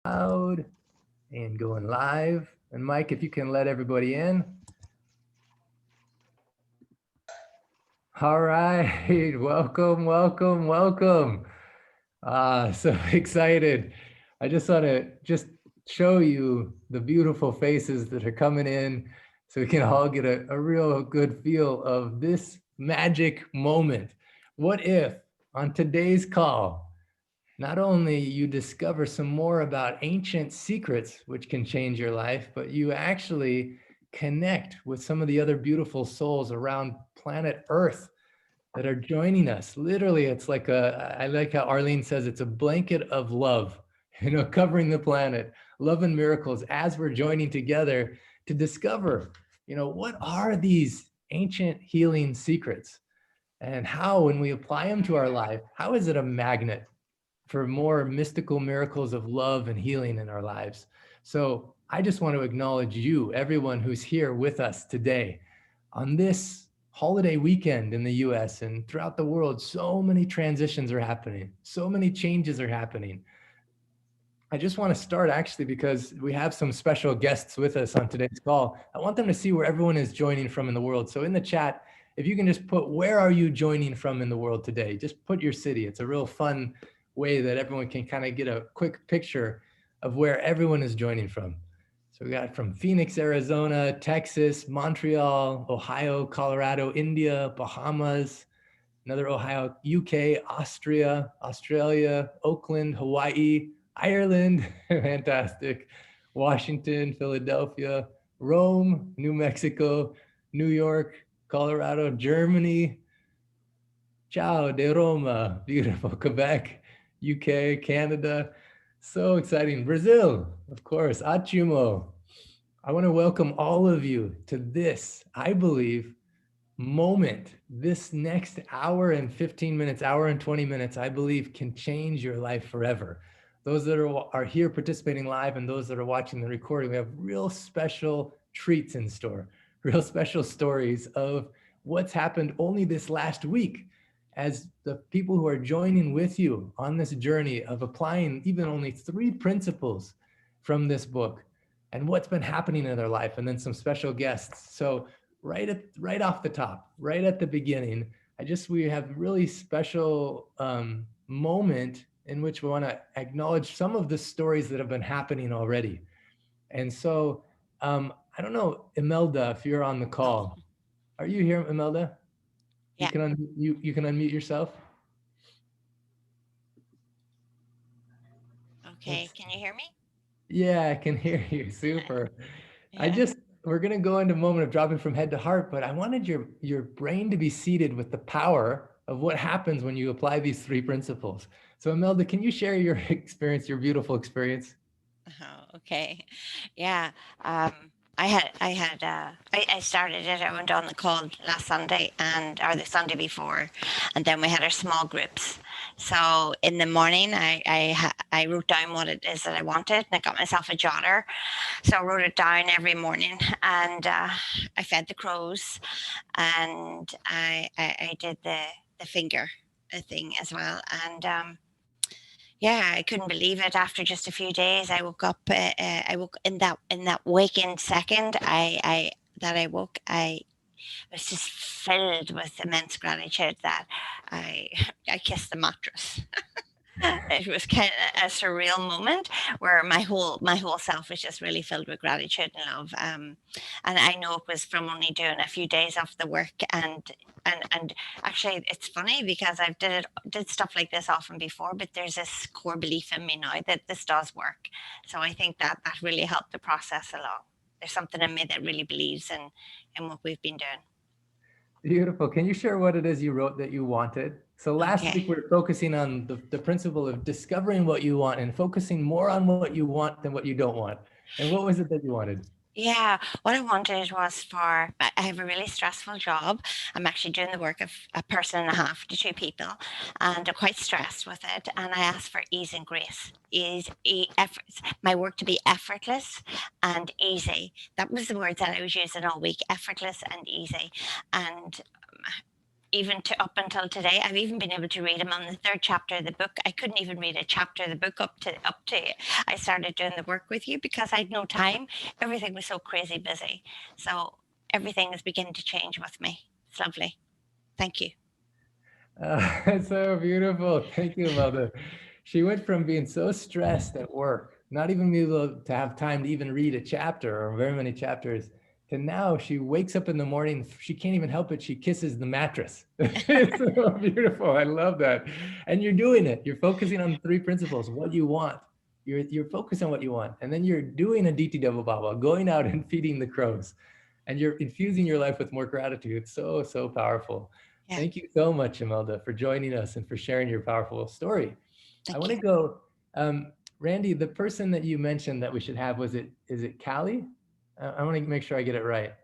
Loud and going live. And Mike, if you can let everybody in. All right, welcome, welcome, welcome. So excited. I just want to just show you the beautiful faces that are coming in so we can all get a real good feel of this magic moment. What if on today's call, not only you discover some more about ancient secrets which can change your life, but you actually connect with some of the other beautiful souls around planet Earth that are joining us. Literally, it's like I like how Arlene says it's a blanket of love, covering the planet, love and miracles as we're joining together to discover, what are these ancient healing secrets and how, when we apply them to our life, how is it a magnet for more mystical miracles of love and healing in our lives? So I just want to acknowledge you, everyone who's here with us today on this holiday weekend in the US and throughout the world. So many transitions are happening, so many changes are happening. I just want to start actually because we have some special guests with us on today's call. I want them to see where everyone is joining from in the world. So in the chat, if you can just put, where are you joining from in the world today? Just put your city. It's a real fun way that everyone can kind of get a quick picture of where everyone is joining from. So we got from Phoenix, Arizona, Texas, Montreal, Ohio, Colorado, India, Bahamas, another Ohio, UK, Austria, Australia, Oakland, Hawaii, Ireland, fantastic, Washington, Philadelphia, Rome, New Mexico, New York, Colorado, Germany, Ciao de Roma, beautiful, Quebec, UK, Canada, so exciting, Brazil, of course, Achimo. I want to welcome all of you to this, I believe, moment, this next hour and 15 minutes, hour and 20 minutes, I believe can change your life forever. Those that are here participating live and those that are watching the recording, we have real special treats in store, real special stories of what's happened only this last week as the people who are joining with you on this journey of applying even only 3 principles from this book and what's been happening in their life, and then some special guests. So right off the top, right at the beginning, we have really special moment in which we want to acknowledge some of the stories that have been happening already. And so I don't know, Imelda, if you're on the call, are you here, Imelda? You Yeah. can you can unmute yourself. Okay. Let's, Can you hear me? yeah, I can hear you. Super. I Yeah. just We're gonna go into a moment of dropping from head to heart, but I wanted your brain to be seated with the power of what happens when you apply these 3 principles. So Imelda, can you share your experience, your beautiful experience? Oh, okay. Yeah. Um, I started it. I went on the call last Sunday or the Sunday before, and then we had our small groups. So in the morning, I wrote down what it is that I wanted, and I got myself a jotter. So I wrote it down every morning, and I fed the crows, and I did the finger thing as well, and yeah, I couldn't believe it. After just a few days, I woke up. I woke in that waking second. I that I woke. I was just filled with immense gratitude that I I kissed the mattress. It was kind of a surreal moment where my whole self was just really filled with gratitude and love. And I know it was from only doing a few days off the work, and actually it's funny because did stuff like this often before, but there's this core belief in me now that this does work. So I think that really helped the process along. There's something in me that really believes in what we've been doing. Beautiful. Can you share what it is you wrote that you wanted? So last week Okay. we were focusing on the principle of discovering what you want and focusing more on what you want than what you don't want. And what was it that you wanted? Yeah, what I wanted was I have a really stressful job. I'm actually doing the work of a person and a half to 2 people, and I'm quite stressed with it. And I asked for ease and grace, efforts, my work to be effortless and easy. That was the words that I was using all week: effortless and easy. And even to up until today. I've even been able to read. I'm on the third chapter of the book. I couldn't even read a chapter of the book up to I started doing the work with you because I had no time. Everything was so crazy busy. So everything is beginning to change with me. It's lovely. Thank you. So beautiful. Thank you, Mother. She went from being so stressed at work, not even being able to have time to even read a chapter or very many chapters, to now she wakes up in the morning, she can't even help it. She kisses the mattress. It's so beautiful. I love that. And you're doing it. You're focusing on three principles, what you want. You're focused on what you want. And then you're doing a DT double baba, going out and feeding the crows. And you're infusing your life with more gratitude. It's so, so powerful. Yeah. Thank you so much, Imelda, for joining us and for sharing your powerful story. I Thank want you. to go, Randy, the person that you mentioned that we should have, is it Callie? I want to make sure I get it right.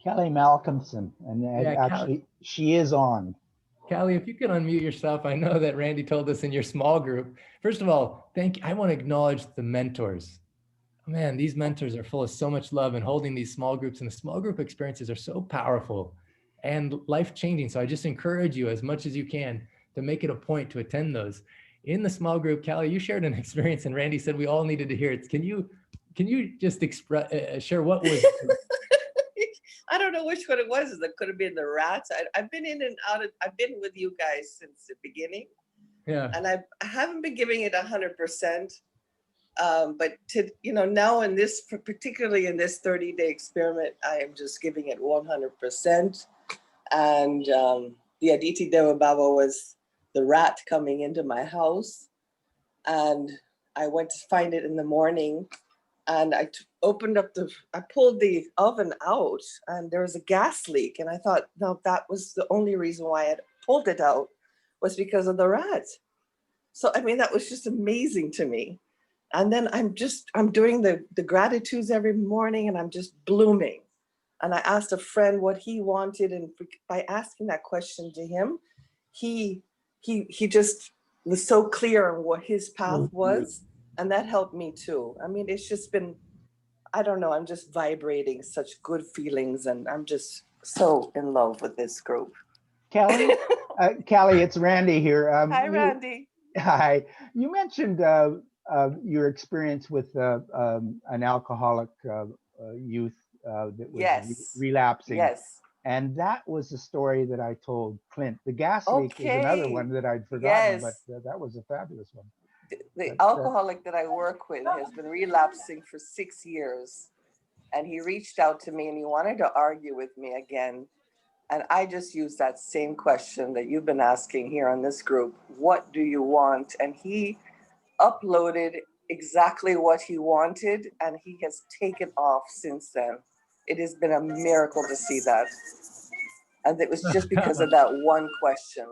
Kelly Malcolmson, and Yeah, actually she is on. Callie, if you could unmute yourself. I know that Randy told us in your small group. First of all, I want to acknowledge the mentors. Man, these mentors are full of so much love, and holding these small groups, and the small group experiences are so powerful and life-changing. So I just encourage you as much as you can to make it a point to attend those. In the small group, Callie, you shared an experience, and Randy said we all needed to hear it. Can you just share what was? I don't know which one it was. It could have been the rats. I've been in and out of. I've been with you guys since the beginning, Yeah. and I haven't been giving it 100%. But now in this, particularly in this 30-day experiment, I am just giving it 100%. And the Aditi Deva Baba was the rat coming into my house, and I went to find it in the morning, and I pulled the oven out, and there was a gas leak, and I thought, no, that was the only reason why I pulled it out, was because of the rat. So I mean, that was just amazing to me. And then I'm doing the gratitudes every morning, and I'm just blooming. And I asked a friend what he wanted, and by asking that question to him, he just was so clear on what his path was, and that helped me too. I mean, it's just been, I don't know, I'm just vibrating such good feelings, and I'm just so in love with this group. Kelly, Kelly, it's Randy here. Hi, Randy. Hi. You mentioned your experience with an alcoholic youth that was Yes. relapsing. Yes. And that was the story that I told Clint. The gas leak is another one that I'd forgotten, Yes. but that was a fabulous one. The alcoholic that I work with has been relapsing for 6 years. And he reached out to me and he wanted to argue with me again. And I just used that same question that you've been asking here on this group. What do you want? And he uploaded exactly what he wanted, and he has taken off since then. It has been a miracle to see that. And it was just because of that one question.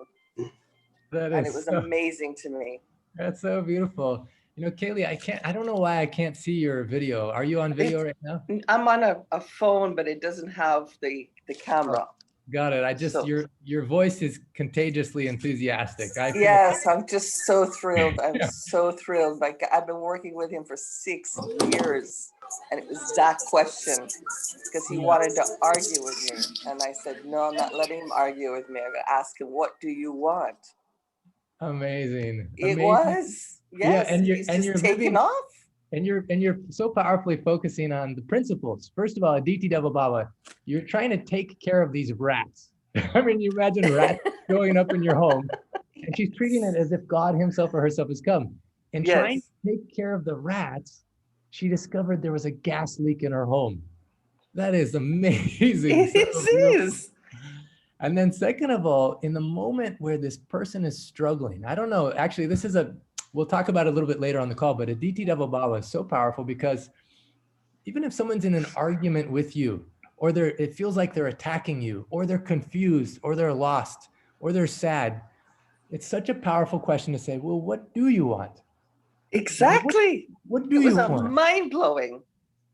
And it was amazing to me. That's so beautiful. You know, Kaylee, I don't know why I can't see your video. Are you on video right now? I'm on a phone, but it doesn't have the camera. Oh, got it. Your voice is contagiously enthusiastic. Yes, I'm just so thrilled. I'm so thrilled. Like, I've been working with him for 6 years, and it was that question because he wanted to argue with me, and I said, no, I'm not letting him argue with me. I'm gonna ask him, what do you want? Amazing. It was, yes. Yeah, and you're taking off. And you're so powerfully focusing on the principles. First of all, Aditi Deva Baba, you're trying to take care of these rats. I mean, you imagine rats showing up in your home, and she's treating it as if God himself or herself has come. And trying to take care of the rats, she discovered there was a gas leak in her home. That is amazing. It is. And then second of all, in the moment where this person is struggling, I don't know, actually, we'll talk about it a little bit later on the call, but Aditi Deva Baba is so powerful because even if someone's in an argument with you, or it feels like they're attacking you, or they're confused, or they're lost, or they're sad, it's such a powerful question to say, well, what do you want? Exactly. What do you want? It was mind-blowing.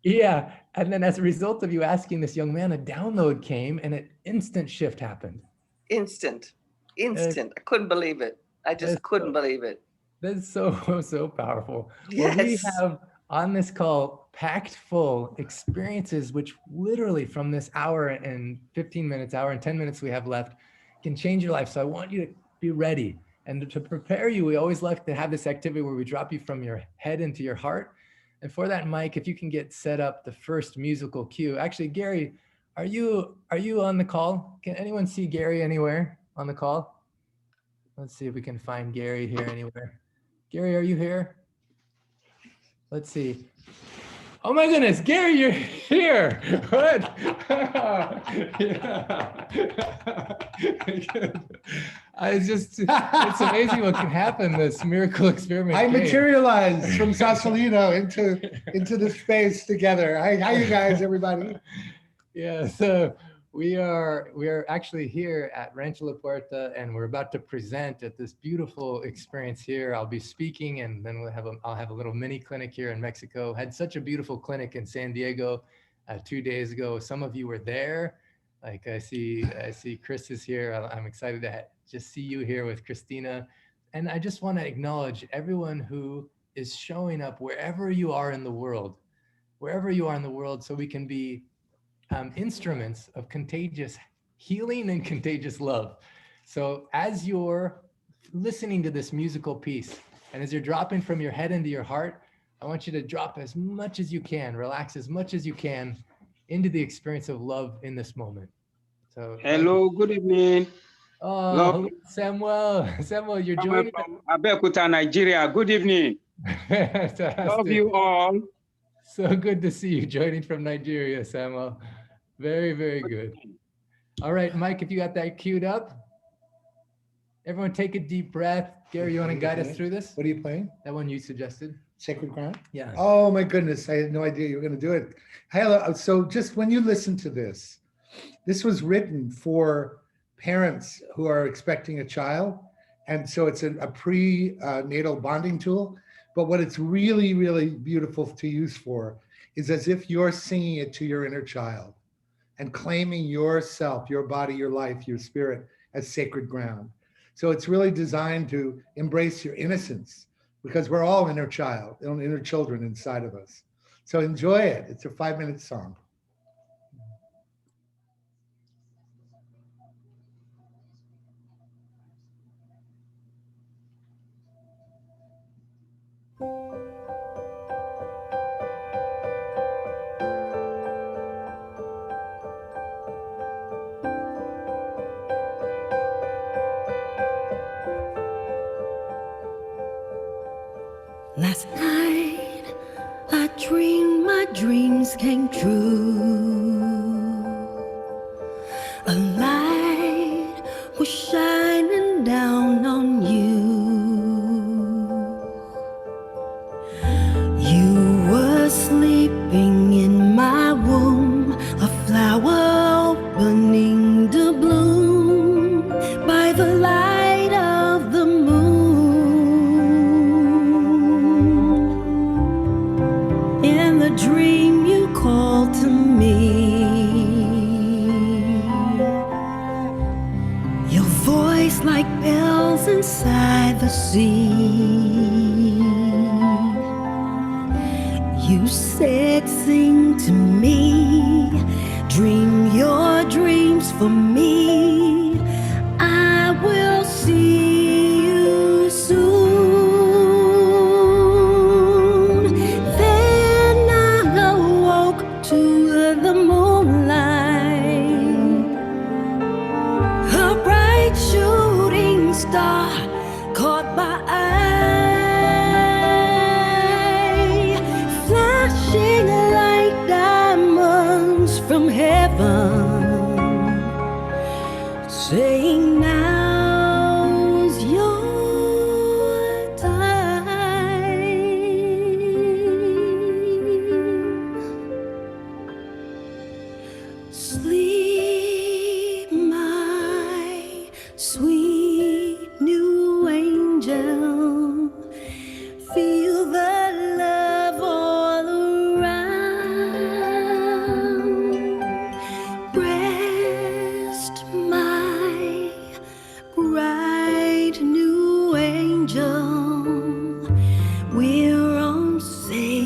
Yeah. And then as a result of you asking this young man, a download came and an instant shift happened. Instant. I couldn't believe it. I just couldn't believe it. That's so, so powerful. Yes. Well, we have on this call packed full experiences, which literally from this hour and 15 minutes, hour and 10 minutes we have left, can change your life. So I want you to be ready. And to prepare you, we always like to have this activity where we drop you from your head into your heart. And for that, Mike, if you can get set up the first musical cue. Actually, Gary, are you on the call? Can anyone see Gary anywhere on the call? Let's see if we can find Gary here anywhere. Gary, are you here? Let's see. Oh my goodness, Gary, you're here. What? It's amazing what can happen, this miracle experiment. I materialized from Sausalito into the space together. Hi you guys, everybody. Yeah, so we are actually here at Rancho La Puerta, and we're about to present at this beautiful experience here. I'll be speaking, and then I'll have a little mini clinic here in Mexico. Had such a beautiful clinic in San Diego 2 days ago. Some of you were there. Like I see Chris is here. I'm excited to just see you here with Christina. And I just want to acknowledge everyone who is showing up wherever you are in the world, so we can be instruments of contagious healing and contagious love. So as you're listening to this musical piece, and as you're dropping from your head into your heart, I want you to drop as much as you can, relax as much as you can into the experience of love in this moment. So hello, good evening. Oh, hello, Samuel. Samuel, you're joining from Abeokuta, Nigeria. Good evening. Love you all. So good to see you joining from Nigeria, Samuel. Very, very good. All right, Mike, if you got that queued up, everyone take a deep breath. Gary, you want to guide us through this? What are you playing? That one you suggested. Sacred Ground? Yeah. Oh my goodness, I had no idea you were going to do it. Hello. So just when you listen to this was written for parents who are expecting a child. And so it's a prenatal bonding tool. But what it's really, really beautiful to use for is as if you're singing it to your inner child and claiming yourself, your body, your life, your spirit as sacred ground. So it's really designed to embrace your innocence, because we're all inner children inside of us. So enjoy it. It's a 5-minute song. Last night, I dreamed my dreams came true. A light was shining down on you. You were sleeping in my womb, a flower opening to bloom by the light of the moon. In the dream you called to me, your voice like bells inside the sea. You said, sing to me, dream your dreams for me. I will see you soon. Then I awoke to the moonlight, a bright shooting star caught my eye, flashing like diamonds from heaven, saying now's your time. Sleep, my sweet new angel, feel the love all around. Rest, my bright new angel, we're on sacred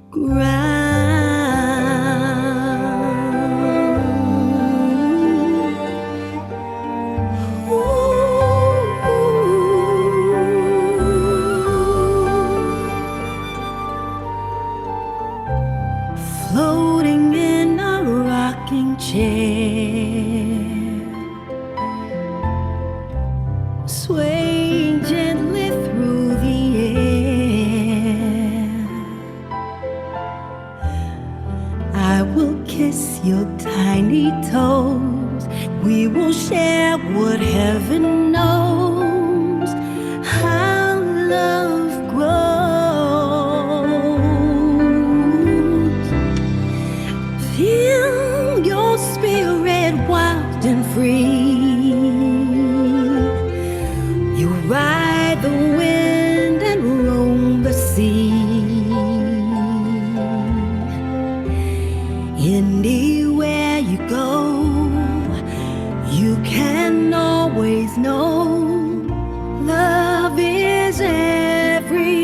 ground. chair, swaying gently through the air. I will kiss your tiny toes. We will share what heaven knows, how love grows. Feel your spirit wild and free. You ride the wind and roam the sea. Anywhere you go, you can always know love is everywhere.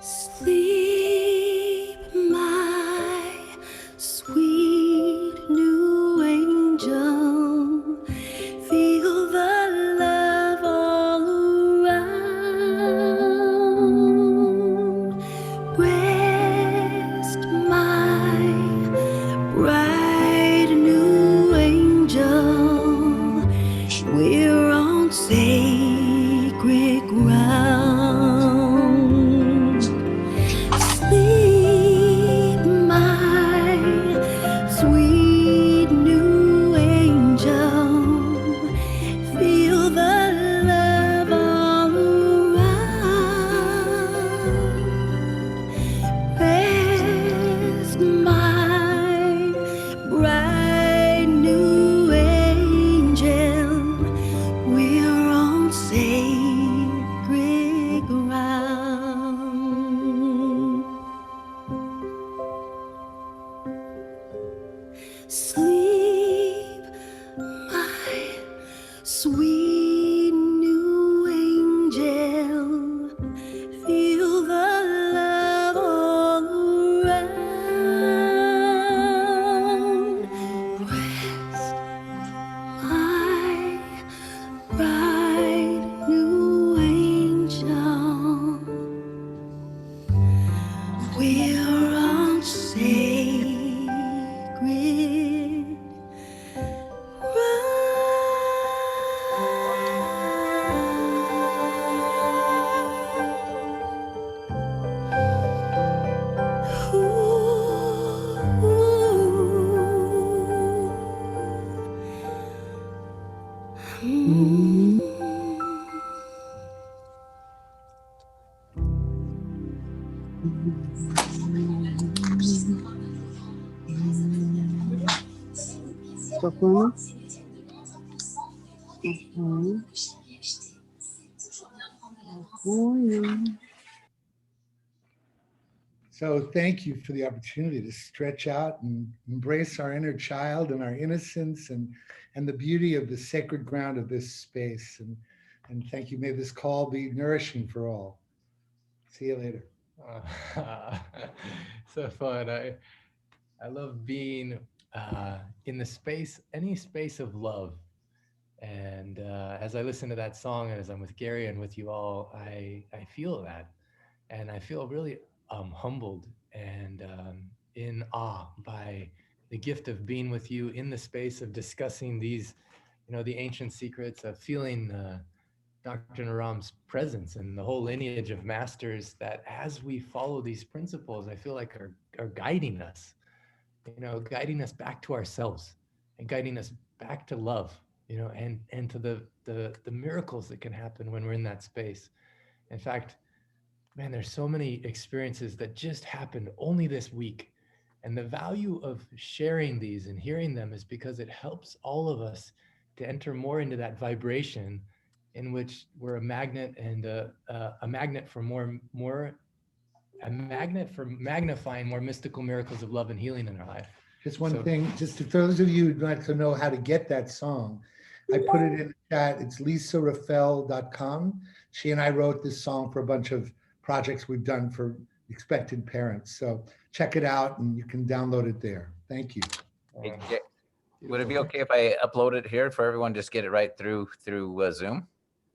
Sleep, my sweet new angel. Feel the love all around. Rest, my bright new angel. We're on sacred ground. Sleep, my sweet new angel. Feel the love all around. Rest, my bright new angel. We're on sacred ground. Sleep, my sweet new angel. Feel the love all around. Rest, my bright new angel. We're on sacred So thank you for the opportunity to stretch out and embrace our inner child and our innocence and the beauty of the sacred ground of this space. And thank you. May this call be nourishing for all. See you later. So fun. I love being in the space, any space of love. And as I listen to that song, and as I'm with Gary and with you all, I feel that, and I feel really humbled and in awe by the gift of being with you in the space of discussing these, the ancient secrets of feeling Dr. Naram's presence and the whole lineage of masters that, as we follow these principles, I feel like are guiding us, guiding us back to ourselves and guiding us back to love, and to the miracles that can happen when we're in that space. In fact, man, there's so many experiences that just happened only this week. And the value of sharing these and hearing them is because it helps all of us to enter more into that vibration in which we're a magnet and a magnet for more a magnet for magnifying more mystical miracles of love and healing in our life. Just one So- thing, just for those of you who'd like to know how to get that song, I put it in the chat. It's lisarafael.com. She and I wrote this song for a bunch of projects we've done for expectant parents. So check it out and you can download it there. Thank you. Yeah. Would it be okay if I upload it here for everyone? Just get it right through Zoom.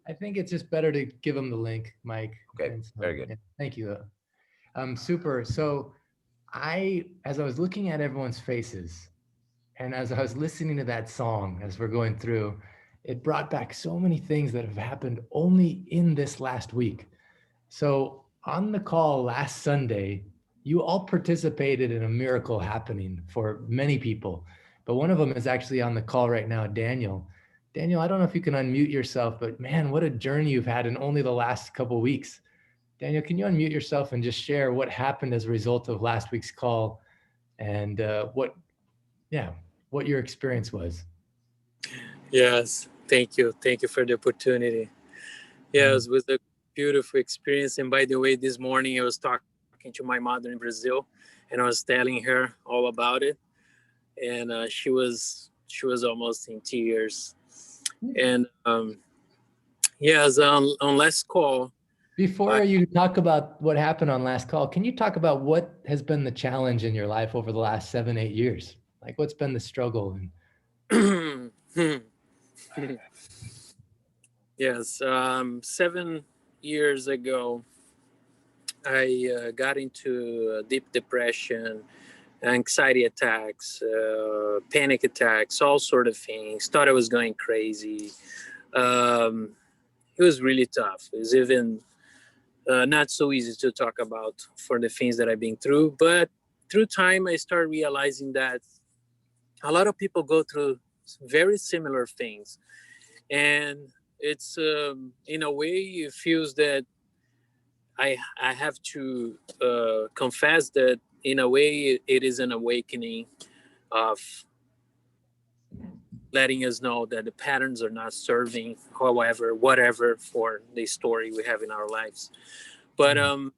I think it's just better to give them the link, Mike. Okay, And so, very good. yeah, thank you. Super. So as I was looking at everyone's faces and as I was listening to that song, as we're going through, it brought back so many things that have happened only in this last week. So on the call last Sunday, you all participated in a miracle happening for many people, but one of them is actually on the call right now, Daniel. Daniel, I don't know if you can unmute yourself, but man, what a journey you've had in only the last couple of weeks. Daniel, can you unmute yourself and just share what happened as a result of last week's call and what your experience was? Yes, thank you. Thank you for the opportunity. Yes, it was a beautiful experience. And by the way, this morning I was talking to my mother in Brazil and I was telling her all about it. And she was almost in tears. And yes, on last call. Before you talk about what happened on last call, can you talk about what has been the challenge in your life over the last 7-8 years? Like what's been the struggle? Yes, 7 years ago, I got into deep depression, anxiety attacks, panic attacks, all sort of things. Thought I was going crazy. It was really tough. It was even not so easy to talk about for the things that I've been through. But through time, I started realizing that a lot of people go through very similar things. And it's, in a way, it feels that I have to confess that in a way, it is an awakening of letting us know that the patterns are not serving, however, whatever for the story we have in our lives. But I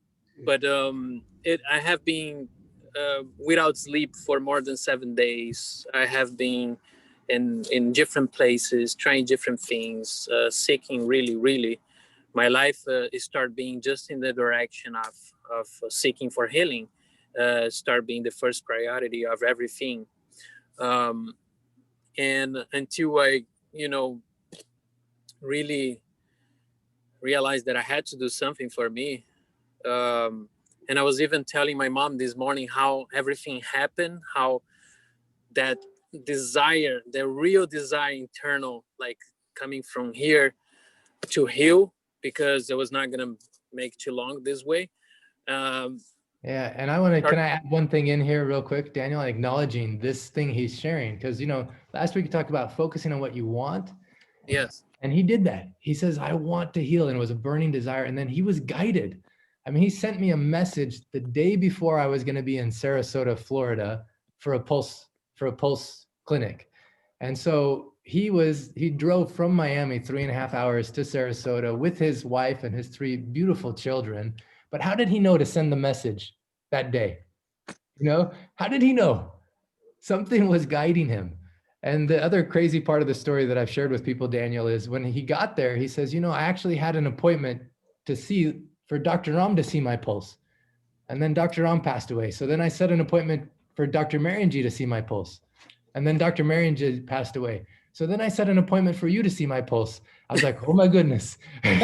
have been without sleep for more than 7 days. I have been in different places, trying different things, seeking really. My life start being just in the direction of seeking for healing, start being the first priority of everything. And until I, really realized that I had to do something for me. And I was even telling my mom this morning how everything happened, how that desire, the real desire internal, like coming from here to heal, because I was not going to make too long this way. Yeah, and can I add one thing in here real quick, Daniel, acknowledging this thing he's sharing, because, last week you talked about focusing on what you want. Yes. And he did that. He says, I want to heal. And it was a burning desire. And then he was guided. I mean, he sent me a message the day before I was going to be in Sarasota, Florida for a pulse clinic. And so he drove from Miami 3.5 hours to Sarasota with his wife and his 3 beautiful children. But how did he know to send the message that day? How did he know? Something was guiding him. And the other crazy part of the story that I've shared with people, Daniel, is when he got there, he says, I actually had an appointment for Dr. Ram to see my pulse. And then Dr. Ram passed away. So then I set an appointment for Dr. Marianji to see my pulse. And then Dr. Marianji passed away. So then I set an appointment for you to see my pulse. I was like, oh my goodness. Thank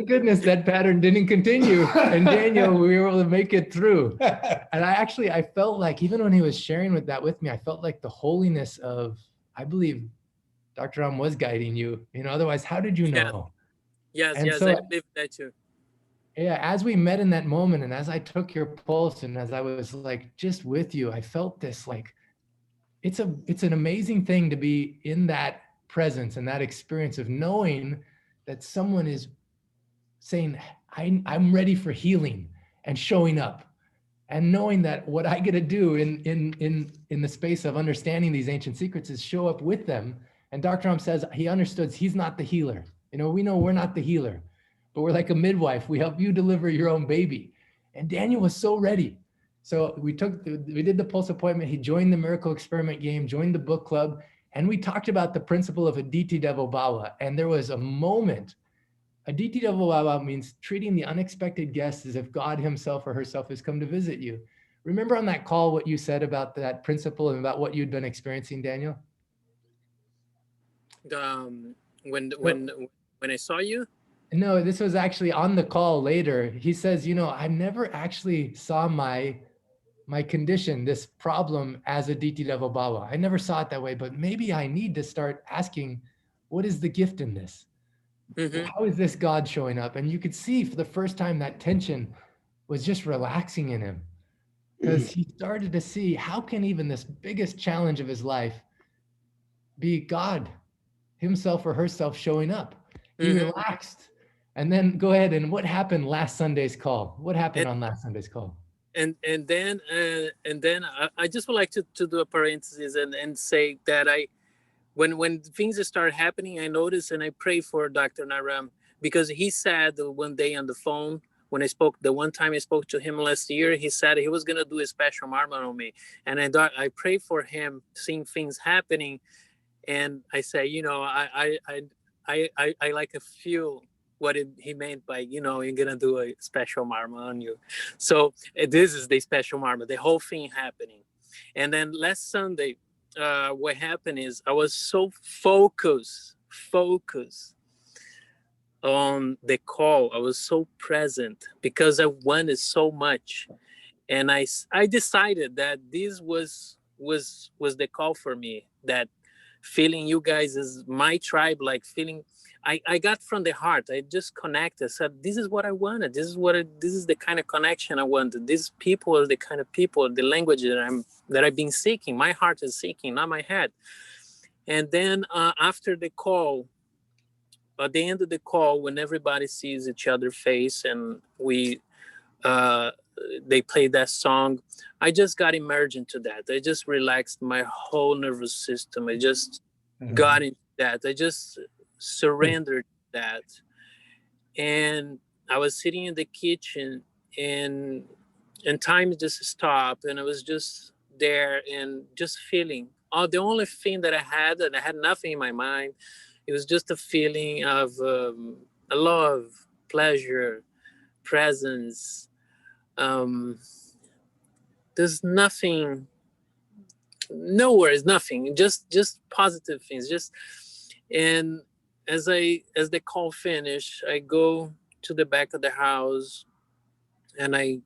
goodness that pattern didn't continue. And Daniel, we were able to make it through. And I felt like, even when he was sharing that with me, I felt like the holiness of, I believe Dr. Ram was guiding you. Otherwise, how did you know? Yes, and I believe that too. Yeah, as we met in that moment and as I took your pulse and as I was like just with you, I felt this like, it's an amazing thing to be in that presence and that experience of knowing that someone is saying, I'm ready for healing and showing up, and knowing that what I get to do in the space of understanding these ancient secrets is show up with them. And Dr. Ram says he understood he's not the healer. We know we're not the healer, but we're like a midwife. We help you deliver your own baby. And Daniel was so ready. So we did the pulse appointment. He joined the miracle experiment game, joined the book club, and we talked about the principle of Aditi Devo Bhava. And there was a moment. Aditi Devo Bhava means treating the unexpected guest as if God himself or herself has come to visit you. Remember on that call what you said about that principle and about what you'd been experiencing, Daniel? When I saw you? No, this was actually on the call later. He says, I never actually saw my condition, this problem, as a DT level Baba. I never saw it that way, but maybe I need to start asking, what is the gift in this? Mm-hmm. How is this God showing up? And you could see for the first time that tension was just relaxing in him, because he started to see, how can even this biggest challenge of his life be God himself or herself showing up? He relaxed. And then go ahead, and what happened last Sunday's call? What happened on last Sunday's call? And then I just would like to do a parenthesis and say that when things start happening, I notice and I pray for Dr. Naram, because he said one day on the phone, when the one time I spoke to him last year, he said he was gonna do a special marmot on me, and I pray for him, seeing things happening, and I say, I like a feel what he meant by, you're gonna do a special marmot on you. So this is the special marmot, the whole thing happening. And then last Sunday, what happened is I was so focused on the call. I was so present because I wanted so much. And I decided that this was the call for me, that feeling you guys as my tribe, like feeling I got from the heart. I just connected, said, this is what I wanted. This is the kind of connection I wanted. These people are the kind of people, the language that I've been seeking. My heart is seeking, not my head. And then after the call, at the end of the call, when everybody sees each other's face and they play that song, I just got immersed into that. I just relaxed my whole nervous system. I just got into that. I just surrendered that. And I was sitting in the kitchen, and time just stopped, and I was just there and just feeling. The only thing that I had nothing in my mind. It was just a feeling of a love, pleasure, presence. There's nothing, no worries, nothing, just positive things. And as the call finished, I go to the back of the house and I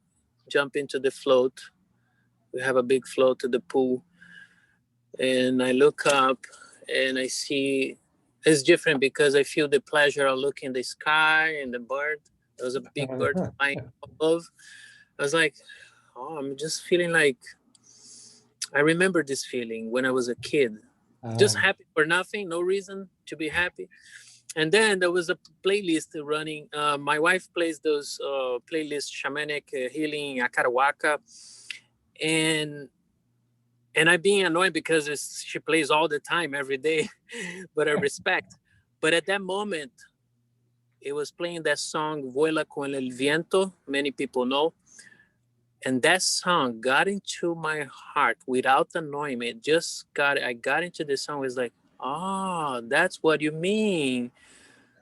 jump into the float. We have a big float to the pool, and I look up and I see it's different because I feel the pleasure of looking the sky and the bird. There was a big bird flying above. I was like, oh, I'm just feeling like I remember this feeling when I was a kid. Just happy for nothing, no reason to be happy. And then there was a playlist running. My wife plays those playlists, shamanic healing, akarawaka. And I'm being annoyed because she plays all the time, every day, but I respect. But at that moment, it was playing that song, Vuela con el viento, many people know. And that song got into my heart without annoying me. I got into the song, it was like, oh, that's what you mean.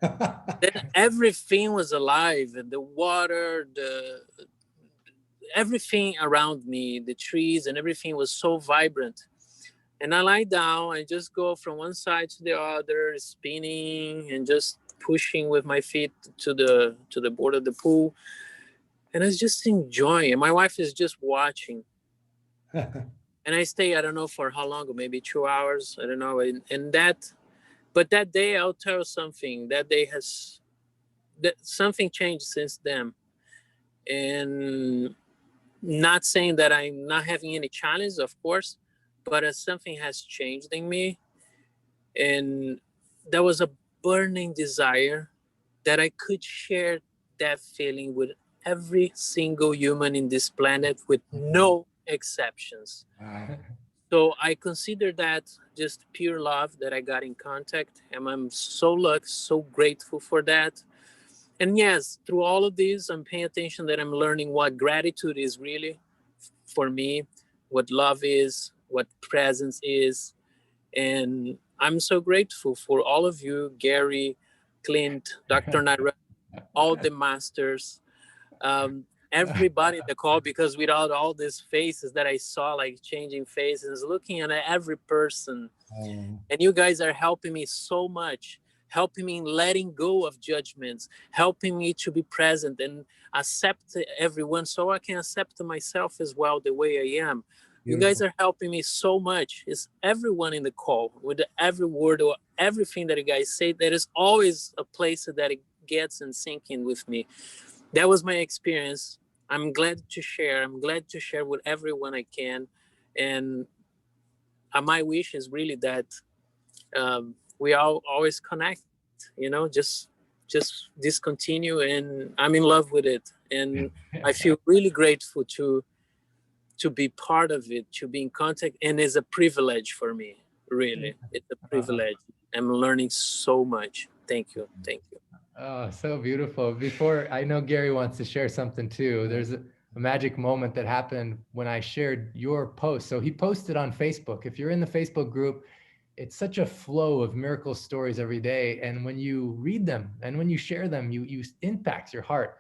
Then everything was alive, the water, everything around me, the trees and everything was so vibrant. And I lie down, I just go from one side to the other, spinning and just pushing with my feet to the board of the pool. And I was just enjoying it. My wife is just watching. And I stay, I don't know for how long, maybe 2 hours, I don't know. But that day, I'll tell you something. That day something changed since then. And not saying that I'm not having any challenge, of course, but something has changed in me. And there was a burning desire that I could share that feeling with every single human in this planet, with no exceptions. So I consider that just pure love that I got in contact, and I'm so lucky, so grateful for that. And yes, through all of these, I'm paying attention that I'm learning what gratitude is really for me, what love is, what presence is. And I'm so grateful for all of you, Gary, Clint, Dr. Naira, all the masters, everybody in the call, because without all these faces that I saw, like changing faces, looking at every person, and you guys are helping me so much, helping me in letting go of judgments, helping me to be present and accept everyone so I can accept myself as well the way I am. You guys are helping me so much. It's everyone in the call with every word or everything that you guys say. There is always a place that it gets and sinking with me. That was my experience. I'm glad to share. I'm glad to share with everyone I can. And my wish is really that we all always connect, just discontinue. And I'm in love with it. And I feel really grateful to be part of it, to be in contact. And it's a privilege for me, really. It's a privilege. I'm learning so much. Thank you. Thank you. Oh, so beautiful. Before, I know Gary wants to share something too. There's a magic moment that happened when I shared your post. So he posted on Facebook. If you're in the Facebook group, it's such a flow of miracle stories every day. And when you read them and when you share them, you impact your heart.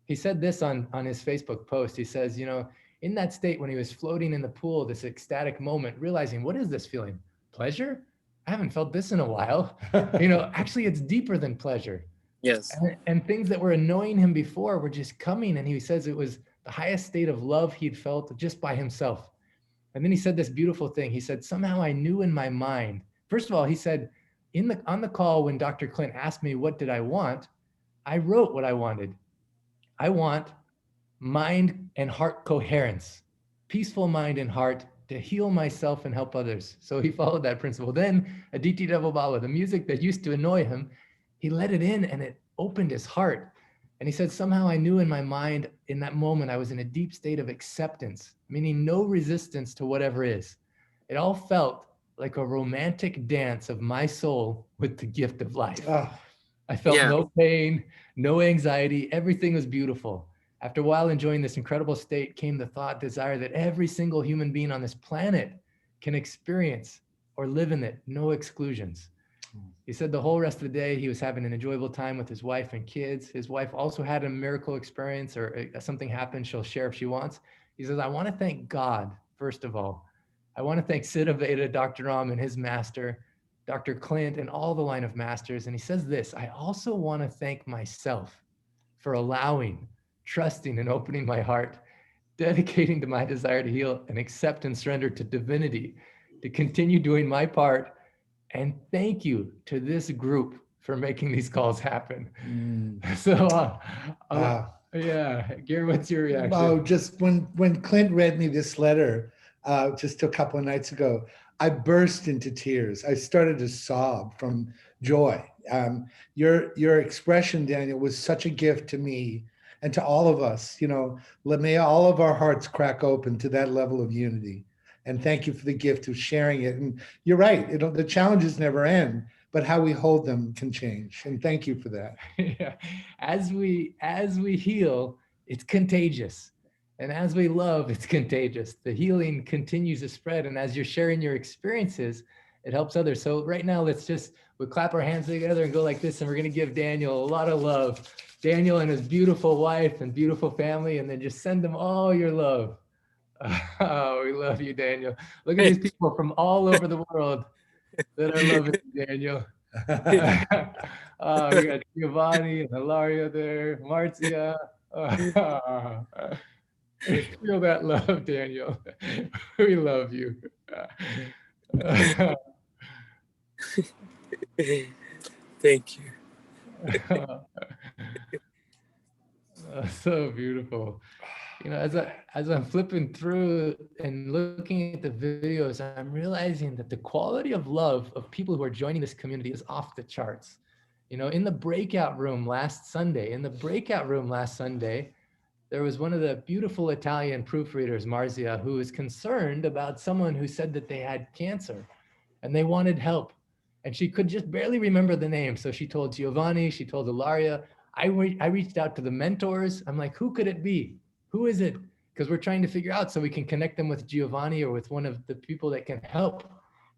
He said this on his Facebook post. He says, in that state when he was floating in the pool, this ecstatic moment, realizing, what is this feeling? Pleasure? I haven't felt this in a while. Actually, it's deeper than pleasure. Yes. And things that were annoying him before were just coming. And he says it was the highest state of love he'd felt just by himself. And then he said this beautiful thing. He said, somehow I knew in my mind. First of all, he said, on the call when Dr. Clint asked me, what did I want? I wrote what I wanted. I want mind and heart coherence, peaceful mind and heart to heal myself and help others. So he followed that principle. Then Aditi Devabala, the music that used to annoy him, he let it in and it opened his heart. And he said, somehow I knew in my mind in that moment, I was in a deep state of acceptance, meaning no resistance to whatever is. It all felt like a romantic dance of my soul with the gift of life. I felt no pain, no anxiety. Everything was beautiful. After a while enjoying this incredible state came the thought, desire that every single human being on this planet can experience or live in it, no exclusions. He said the whole rest of the day he was having an enjoyable time with his wife and kids. His wife also had a miracle experience, or something happened. She'll share if she wants. He says, I want to thank God, first of all. I want to thank Siddha Veda, Dr. Ram and his master, Dr. Clint and all the line of masters. And he says this, I also want to thank myself for allowing, trusting and opening my heart, dedicating to my desire to heal and accept and surrender to divinity, to continue doing my part. And thank you to this group for making these calls happen. So, yeah, Gary, what's your reaction? Oh, just when Clint read me this letter just a couple of nights ago, I burst into tears. I started to sob from joy. Your expression, Daniel, was such a gift to me and to all of us. May all of our hearts crack open to that level of unity. And thank you for the gift of sharing it. And you're right, the challenges never end, but how we hold them can change. And thank you for that. Yeah. As we heal, it's contagious. And as we love, it's contagious. The healing continues to spread. And as you're sharing your experiences, it helps others. So right now, we'll clap our hands together and go like this. And we're going to give Daniel a lot of love. Daniel and his beautiful wife and beautiful family, and then just send them all your love. Oh, we love you, Daniel. Look at these people from all over the world that are loving you, Daniel. We got Giovanni and Hilaria there, Marcia. Feel that love, Daniel. We love you. Thank you. So beautiful. As I'm flipping through and looking at the videos, I'm realizing that the quality of love of people who are joining this community is off the charts. In the breakout room last Sunday, there was one of the beautiful Italian proofreaders, Marzia, who was concerned about someone who said that they had cancer and they wanted help. And she could just barely remember the name. So she told Giovanni, she told Ilaria, I reached out to the mentors. I'm like, who could it be? Who is it? Because we're trying to figure out so we can connect them with Giovanni or with one of the people that can help,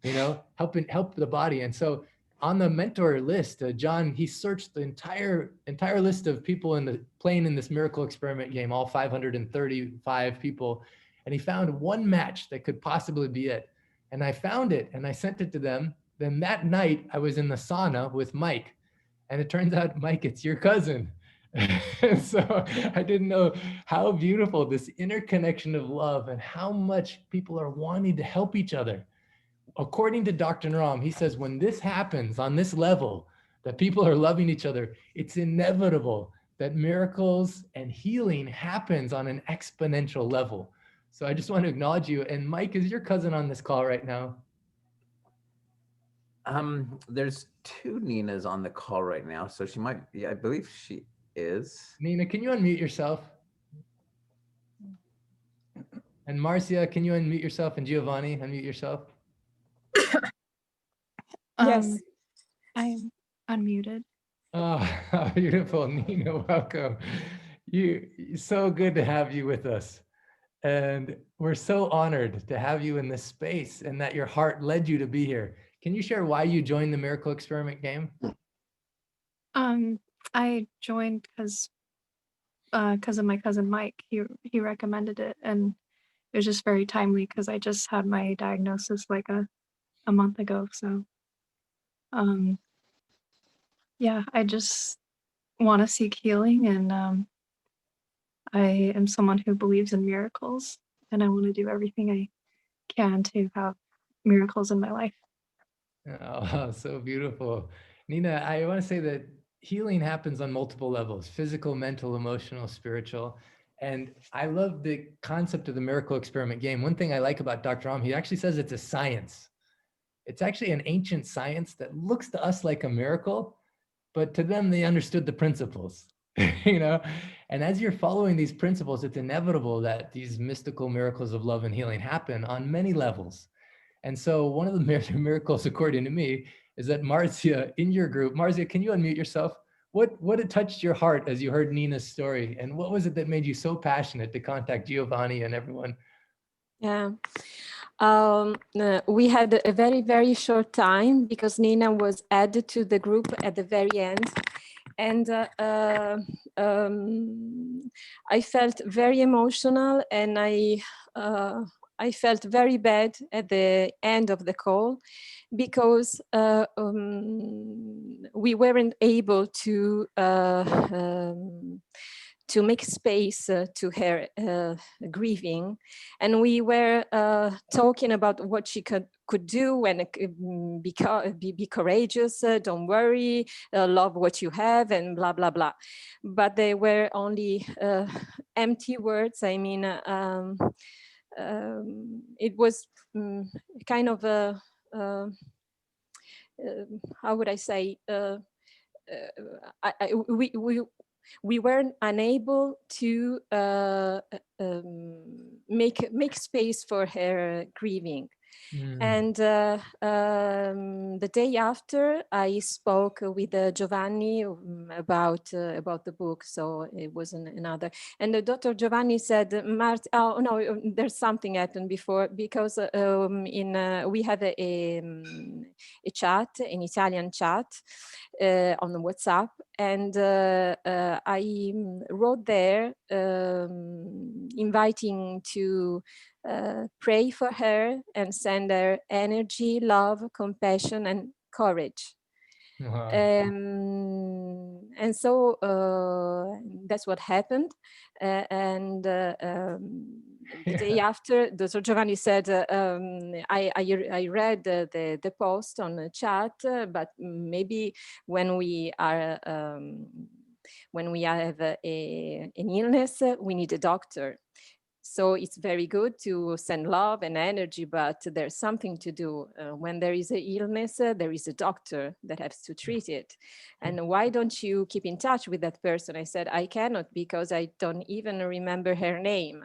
help the body. And so on the mentor list, John, he searched the entire list of people playing in this miracle experiment game, all 535 people, and he found one match that could possibly be it. And I found it and I sent it to them. Then that night I was in the sauna with Mike, and it turns out, Mike, it's your cousin. So I didn't know how beautiful this interconnection of love and how much people are wanting to help each other. According to Dr. Naram, he says when this happens on this level, that people are loving each other, it's inevitable that miracles and healing happens on an exponential level. So I just want to acknowledge you. And Mike, is your cousin on this call right now? There's two Ninas on the call right now, so she might. Yeah, I believe she is. Nina, can you unmute yourself? And Marcia, can you unmute yourself? And Giovanni, unmute yourself. Yes, I'm unmuted. Oh, beautiful, Nina. Welcome. So good to have you with us. And we're so honored to have you in this space and that your heart led you to be here. Can you share why you joined the Miracle Experiment game? I joined because of my cousin Mike. He recommended it, and it was just very timely because I just had my diagnosis like a month ago. So yeah, I just want to seek healing, and I am someone who believes in miracles, and I want to do everything I can to have miracles in my life. Oh, so beautiful. Nina, I want to say that healing happens on multiple levels: physical, mental, emotional, spiritual. And I love the concept of the Miracle Experiment game. One thing I like about Dr. Ram, he actually says it's a science. It's actually an ancient science that looks to us like a miracle, but to them, they understood the principles, And as you're following these principles, it's inevitable that these mystical miracles of love and healing happen on many levels. And so one of the miracles, according to me, is that Marcia, in your group, Marcia, can you unmute yourself? What had touched your heart as you heard Nina's story? And what was it that made you so passionate to contact Giovanni and everyone? Yeah. We had a very, very short time because Nina was added to the group at the very end. And I felt very emotional, and I felt very bad at the end of the call because we weren't able to make space to her grieving, and we were talking about what she could do and be courageous, don't worry, love what you have, and blah blah blah. But they were only empty words. I mean, it was kind of a how would I say? We weren't unable to make space for her grieving. And the day after, I spoke with Giovanni about the book. So it was another. And the Dr. Giovanni said, "Oh no, there's something happened before because we have a chat, an Italian chat on the WhatsApp, and I wrote there inviting to." Pray for her and send her energy, love, compassion, and courage. Wow. And so that's what happened. The day after, Dr. Giovanni said, I read the post on the chat, but maybe when we have an illness, we need a doctor. So it's very good to send love and energy, but there's something to do. When there is an illness, there is a doctor that has to treat it. And why don't you keep in touch with that person? I said, I cannot because I don't even remember her name.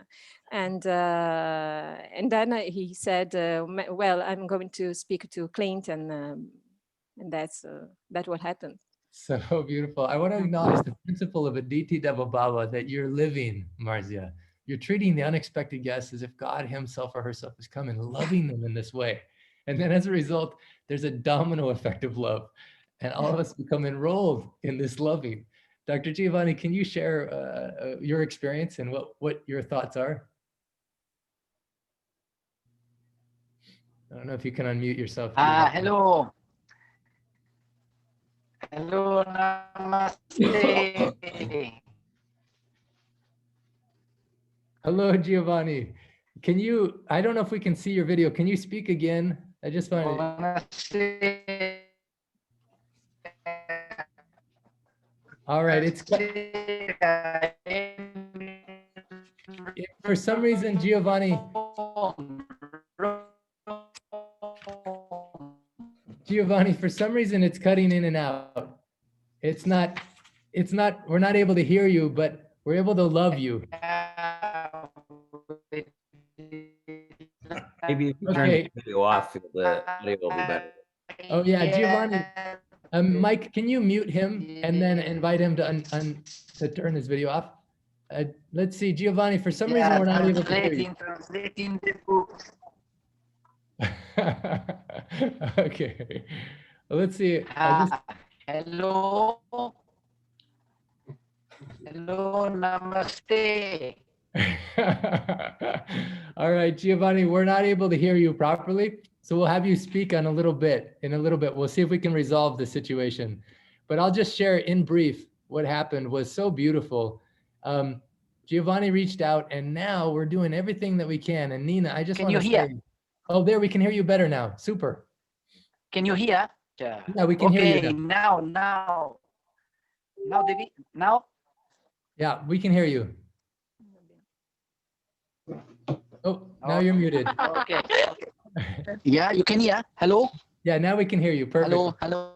And then he said, well, I'm going to speak to Clint, and that's what happened. So beautiful. I want to acknowledge the principle of Aditi Deva Bhava that you're living, Marzia. You're treating the unexpected guests as if God himself or herself has come and loving them in this way. And then as a result, there's a domino effect of love. And all of us become enrolled in this loving. Dr. Giovanni, can you share your experience and what your thoughts are? I don't know if you can unmute yourself. Hello. Hello, namaste. Hello, Giovanni. Can you, I don't know if we can see your video. Can you speak again? I just want to. All right, it's for some reason, Giovanni, for some reason it's cutting in and out. It's not, we're not able to hear you, but we're able to love you. Maybe if you turn the video off, the audio will be better. Oh yeah, Giovanni. Mike, can you mute him and then invite him to turn his video off? Let's see, Giovanni, for some reason we're not able to hear you. Translating the book. Okay, well, let's see. Hello. Hello, namaste. All right, Giovanni, we're not able to hear you properly, so we'll have you speak in a little bit. We'll see if we can resolve the situation. But I'll just share in brief what happened was so beautiful. Giovanni reached out, and now we're doing everything that we can. And Nina, I just want to say, oh, there, we can hear you better now. Super. Can you hear? Yeah, we can hear you now. Now? Yeah, we can hear you. Oh, now you're muted. Okay. Yeah, you can hear. Hello? Yeah, now we can hear you. Perfect. Hello.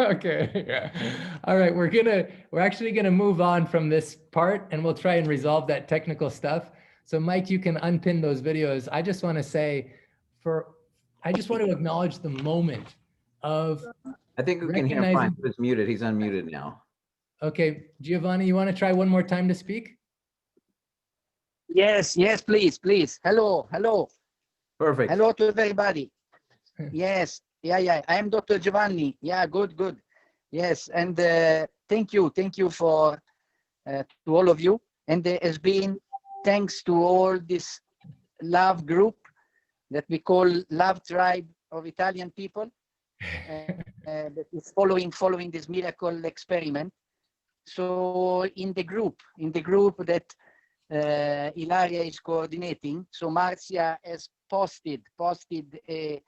Okay. Yeah. All right, we're actually gonna move on from this part, and we'll try and resolve that technical stuff. So Mike, you can unpin those videos. I just want to say, I just want to acknowledge the moment of. I think we can hear him fine. He was muted. He's unmuted now. Okay, Giovanni, you want to try one more time to speak? Yes, please. Hello. Perfect. Hello to everybody. Yes. Yeah. I am Dr. Giovanni. Yeah, good. Yes, and thank you for to all of you. And there has been thanks to all this love group that we call Love Tribe of Italian people that is following this miracle experiment. So in the group that Ilaria is coordinating, so Marcia has posted a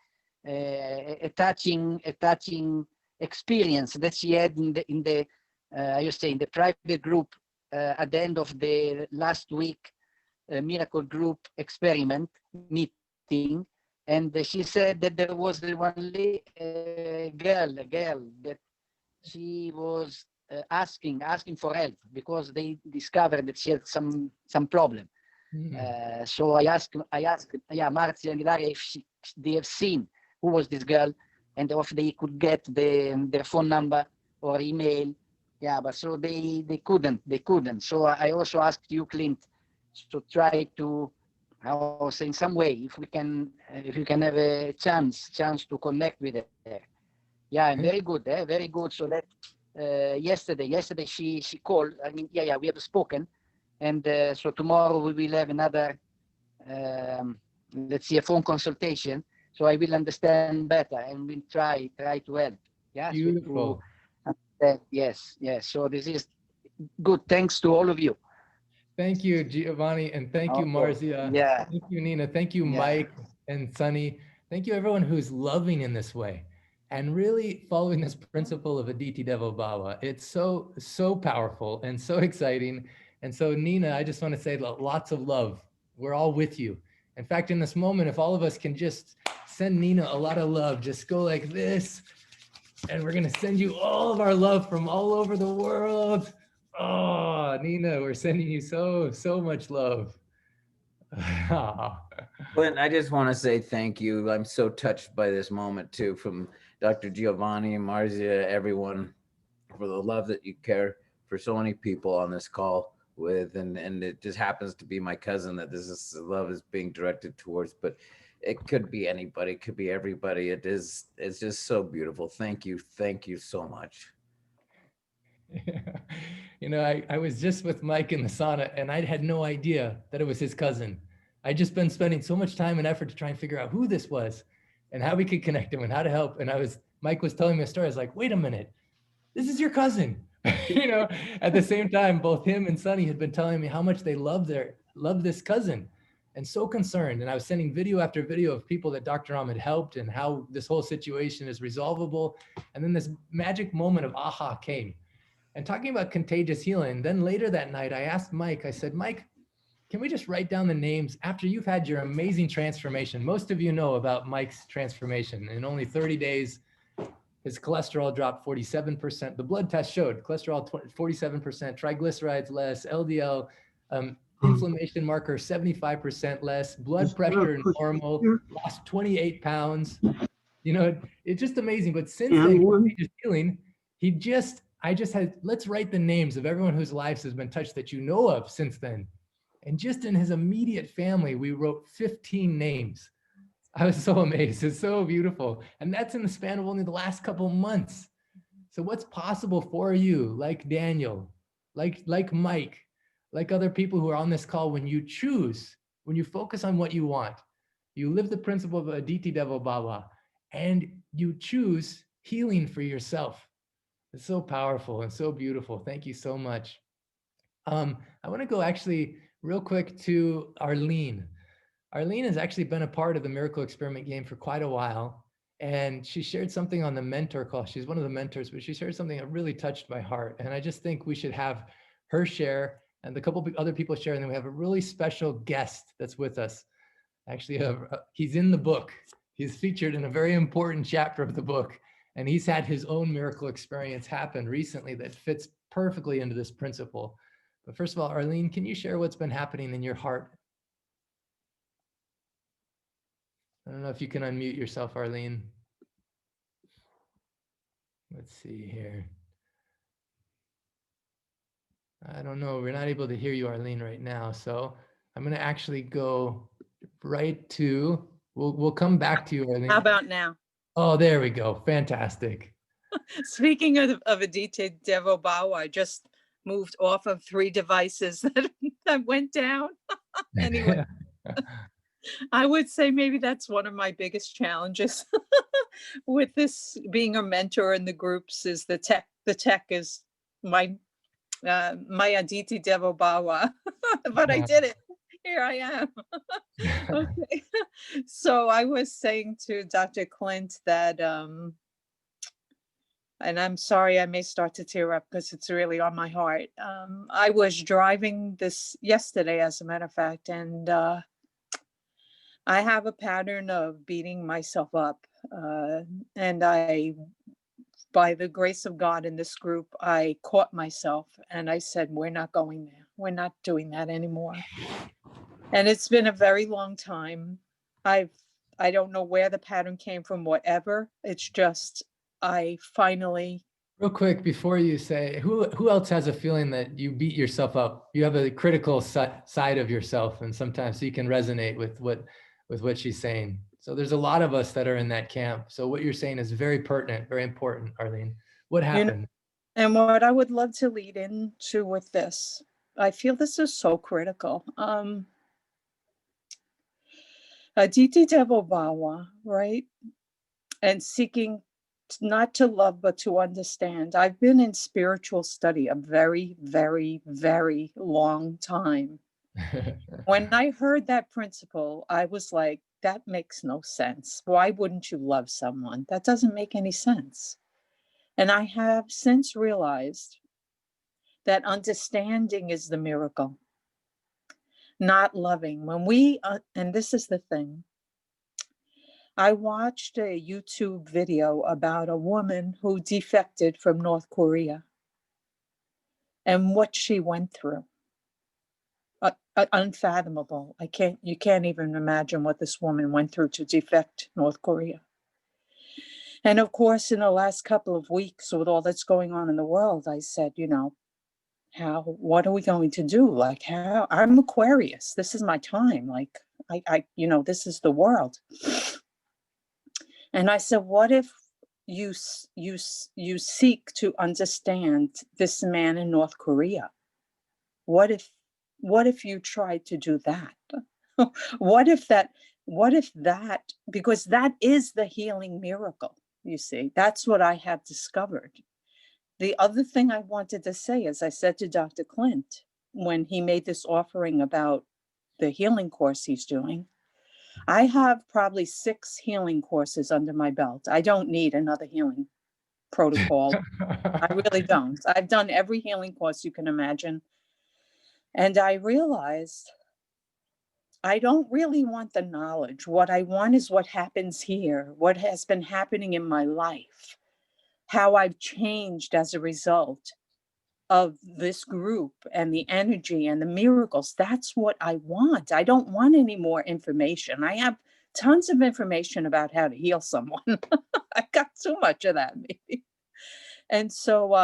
touching experience that she had in the private group at the end of the last week miracle group experiment meeting, and she said that there was one girl that she was asking for help because they discovered that she had some problem. So I asked Marzia and Ilaria if they have seen who was this girl and if they could get their phone number or email. Yeah, but so they couldn't. So I also asked you, Clint, to try to, in some way, if you can have a chance to connect with her. Yeah, and very good. So that yesterday she called. I mean, yeah, we have spoken, and so tomorrow we will have another, let's see, a phone consultation. So I will understand better and we'll try to help. Yeah. Beautiful. Yes. So this is good. Thanks to all of you. Thank you, Giovanni, and thank you, Marzia. Yeah. Thank you, Nina. Thank you, Mike and Sunny. Thank you, everyone who's loving in this way and really following this principle of Aditi Devo Bhava. It's so powerful and so exciting. And so, Nina, I just want to say lots of love. We're all with you. In fact, in this moment, if all of us can just send Nina a lot of love, just go like this, and we're going to send you all of our love from all over the world. Oh, Nina, we're sending you so much love. Clint, I just want to say thank you. I'm so touched by this moment too, from Dr. Giovanni, Marzia, everyone, for the love that you care for so many people on this call with, and it just happens to be my cousin that love is being directed towards, but it could be anybody, it could be everybody. It's just so beautiful. Thank you so much. You know, I was just with Mike in the sauna and I had no idea that it was his cousin. I'd just been spending so much time and effort to try and figure out who this was and how we could connect him and how to help. And Mike was telling me a story. I was like, wait a minute, this is your cousin. You know, at the same time, both him and Sonny had been telling me how much they love this cousin and so concerned. And I was sending video after video of people that Dr. Ram had helped and how this whole situation is resolvable. And then this magic moment of aha came. And talking about contagious healing, then later that night, I asked Mike, I said, Mike, can we just write down the names after you've had your amazing transformation? Most of you know about Mike's transformation. In only 30 days, his cholesterol dropped 47%. The blood test showed cholesterol 47%, triglycerides less, LDL, inflammation marker 75% less, blood pressure normal, lost 28 pounds. You know, it's just amazing. But since then, contagious healing, let's write the names of everyone whose lives has been touched that you know of since then. And just in his immediate family, we wrote 15 names. I was so amazed. It's so beautiful. And that's in the span of only the last couple of months. So what's possible for you, like Daniel, like Mike, like other people who are on this call, when you choose, when you focus on what you want, you live the principle of Aditi Devo Bhava, and you choose healing for yourself. It's so powerful and so beautiful. Thank you so much. I want to go actually real quick to Arlene. Arlene has actually been a part of the Miracle Experiment game for quite a while. And she shared something on the mentor call. She's one of the mentors, but she shared something that really touched my heart. And I just think we should have her share and a couple of other people share. And then we have a really special guest that's with us. Actually, he's in the book. He's featured in a very important chapter of the book. And he's had his own miracle experience happen recently that fits perfectly into this principle. But first of all, Arlene, can you share what's been happening in your heart? I don't know if you can unmute yourself, Arlene. Let's see here. I don't know. We're not able to hear you, Arlene, right now. So I'm going to actually go right to, we'll come back to you, Arlene. How about now? Oh, there we go. Fantastic. Speaking of Aditi Devo Bhava, I just moved off of 3 devices that went down. Anyway, I would say maybe that's one of my biggest challenges with this being a mentor in the groups is the tech. The tech is my Aditi Devo Bhava, but I did it. Here I am. Okay. So I was saying to Dr. Clint that, and I'm sorry, I may start to tear up because it's really on my heart. I was driving this yesterday, as a matter of fact, and I have a pattern of beating myself up. And by the grace of God in this group, I caught myself and I said, we're not going there. We're not doing that anymore. And it's been a very long time. I don't know where the pattern came from, whatever. It's just, I finally. Real quick, before you say, who else has a feeling that you beat yourself up? You have a critical side of yourself, and sometimes you can resonate with what she's saying. So there's a lot of us that are in that camp. So what you're saying is very pertinent, very important, Arlene. What happened? And what I would love to lead into with this, I feel this is so critical. Aditi Devo Bhava, right? And seeking not to love, but to understand. I've been in spiritual study a very, very, very long time. When I heard that principle, I was like, that makes no sense. Why wouldn't you love someone? That doesn't make any sense. And I have since realized that understanding is the miracle, not loving. When we, and this is the thing, I watched a YouTube video about a woman who defected from North Korea and what she went through. unfathomable. You can't even imagine what this woman went through to defect North Korea. And of course, in the last couple of weeks, with all that's going on in the world, I said, what are we going to do? Like, how? I'm Aquarius. This is my time. Like, this is the world. And I said, what if you seek to understand this man in North Korea? What if you tried to do that? What if that, because that is the healing miracle, you see, that's what I have discovered. The other thing I wanted to say is, I said to Dr. Clint, when he made this offering about the healing course he's doing, I have probably 6 healing courses under my belt. I don't need another healing protocol. I really don't. I've done every healing course you can imagine. And I realized I don't really want the knowledge. What I want is what happens here, what has been happening in my life, how I've changed as a result of this group and the energy and the miracles. That's what I want. I don't want any more information. I have tons of information about how to heal someone. I got too much of that, maybe. And so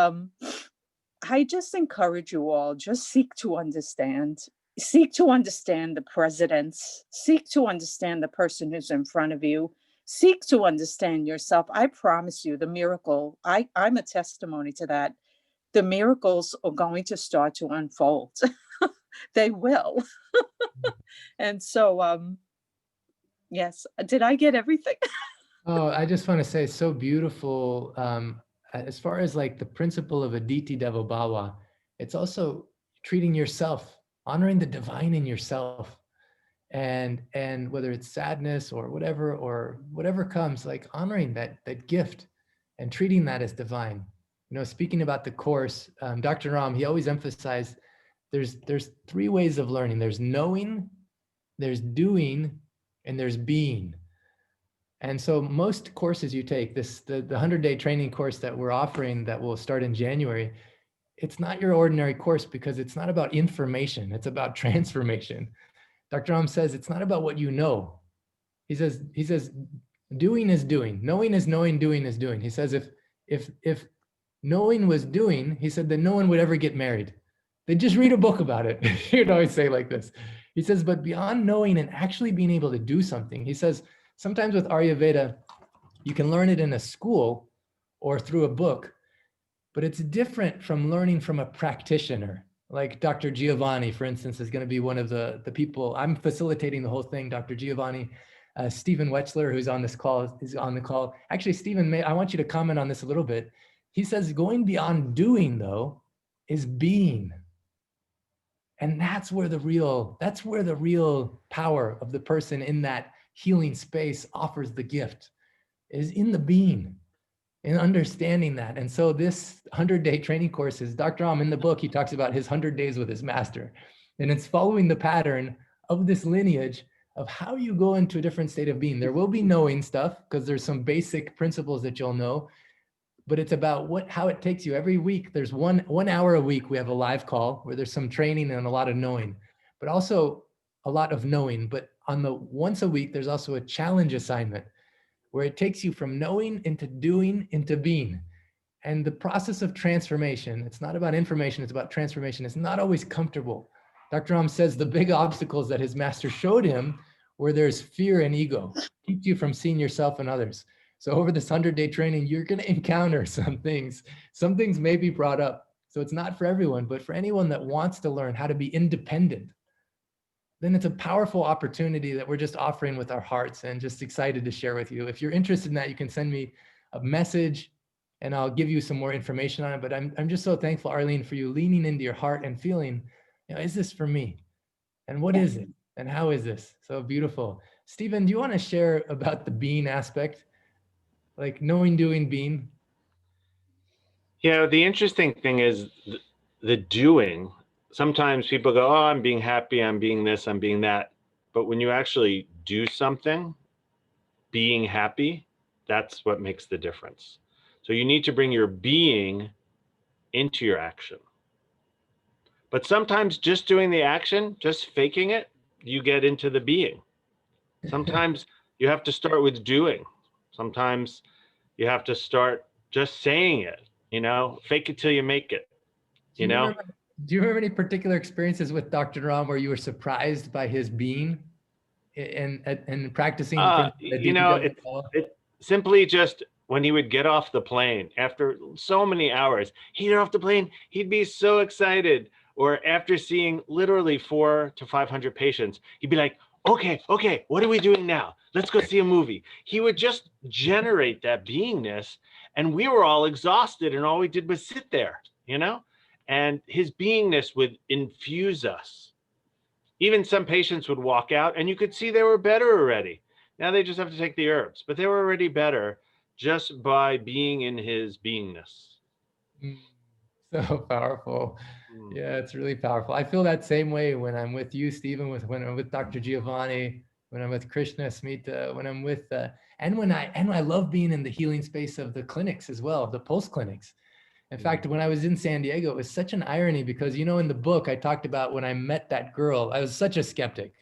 I just encourage you all, just seek to understand. Seek to understand the presidents. Seek to understand the person who's in front of you. Seek to understand yourself. I promise you the miracle, I'm a testimony to that. The miracles are going to start to unfold. They will. And so, yes, did I get everything? Oh, I just want to say, so beautiful. As far as like the principle of Aditi Devo Bhava, it's also treating yourself, honoring the divine in yourself. And whether it's sadness or whatever comes, like honoring that gift and treating that as divine. Speaking about the course, Dr. Ram, he always emphasized there's 3 ways of learning. There's knowing, there's doing, and there's being. And so most courses you take, the 100-day training course that we're offering that will start in January, it's not your ordinary course because it's not about information, it's about transformation. Dr. Ram says it's not about what you know. He says doing is doing, knowing is knowing, doing is doing. He says if knowing was doing, he said, then no one would ever get married. They just read a book about it. He'd always say like this. He says, but beyond knowing and actually being able to do something, he says, sometimes with Ayurveda, you can learn it in a school or through a book, but it's different from learning from a practitioner. Like Dr. Giovanni, for instance, is going to be one of the people. I'm facilitating the whole thing. Dr. Giovanni, Stephen Wetzler, who's on this call, is on the call. Actually, Stephen, I want you to comment on this a little bit. He says going beyond doing, though, is being. And that's where the real power of the person in that healing space offers the gift, is in the being, in understanding that. And so this 100-day training course is, Dr. Ram, in the book, he talks about his 100 days with his master. And it's following the pattern of this lineage of how you go into a different state of being. There will be knowing stuff because there's some basic principles that you'll know, but it's about how it takes you every week. There's one hour a week. We have a live call where there's some training and a lot of knowing, but also a lot of knowing. But on the once a week, there's also a challenge assignment where it takes you from knowing into doing into being. And the process of transformation, it's not about information, it's about transformation. It's not always comfortable. Dr. Ram says the big obstacles that his master showed him where there's fear and ego, keeps you from seeing yourself and others. So over this 100-day training, you're going to encounter some things. Some things may be brought up. So it's not for everyone, but for anyone that wants to learn how to be independent, then it's a powerful opportunity that we're just offering with our hearts and just excited to share with you. If you're interested in that, you can send me a message and I'll give you some more information on it. But I'm just so thankful, Arlene, for you leaning into your heart and feeling, is this for me? And what is it? And how is this? So beautiful. Stephen, do you want to share about the being aspect? Like knowing, doing, being? Yeah, the interesting thing is the doing. Sometimes people go, oh, I'm being happy, I'm being this, I'm being that. But when you actually do something, being happy, that's what makes the difference. So you need to bring your being into your action. But sometimes just doing the action, just faking it, you get into the being. Sometimes you have to start with doing. Sometimes you have to start just saying it, you know, fake it till you make it, you know? Do you remember any particular experiences with Dr. Naram where you were surprised by his being and practicing the things that You know, it simply just when he would get off the plane after so many hours, he'd get off the plane, he'd be so excited. Or after seeing literally 400 to 500 patients, he'd be like, okay, what are we doing now? Let's go see a movie. He would just generate that beingness, and we were all exhausted, and all we did was sit there, you know? And his beingness would infuse us. Even some patients would walk out, and you could see they were better already. Now they just have to take the herbs, but they were already better just by being in his beingness. So powerful. Yeah, it's really powerful. I feel that same way when I'm with you, Stephen, when I'm with Dr. Giovanni, when I'm with Krishna, Smita, when I'm with, and when I love being in the healing space of the clinics as well, the pulse clinics. In fact, when I was in San Diego, it was such an irony because, you know, in the book, I talked about when I met that girl, I was such a skeptic.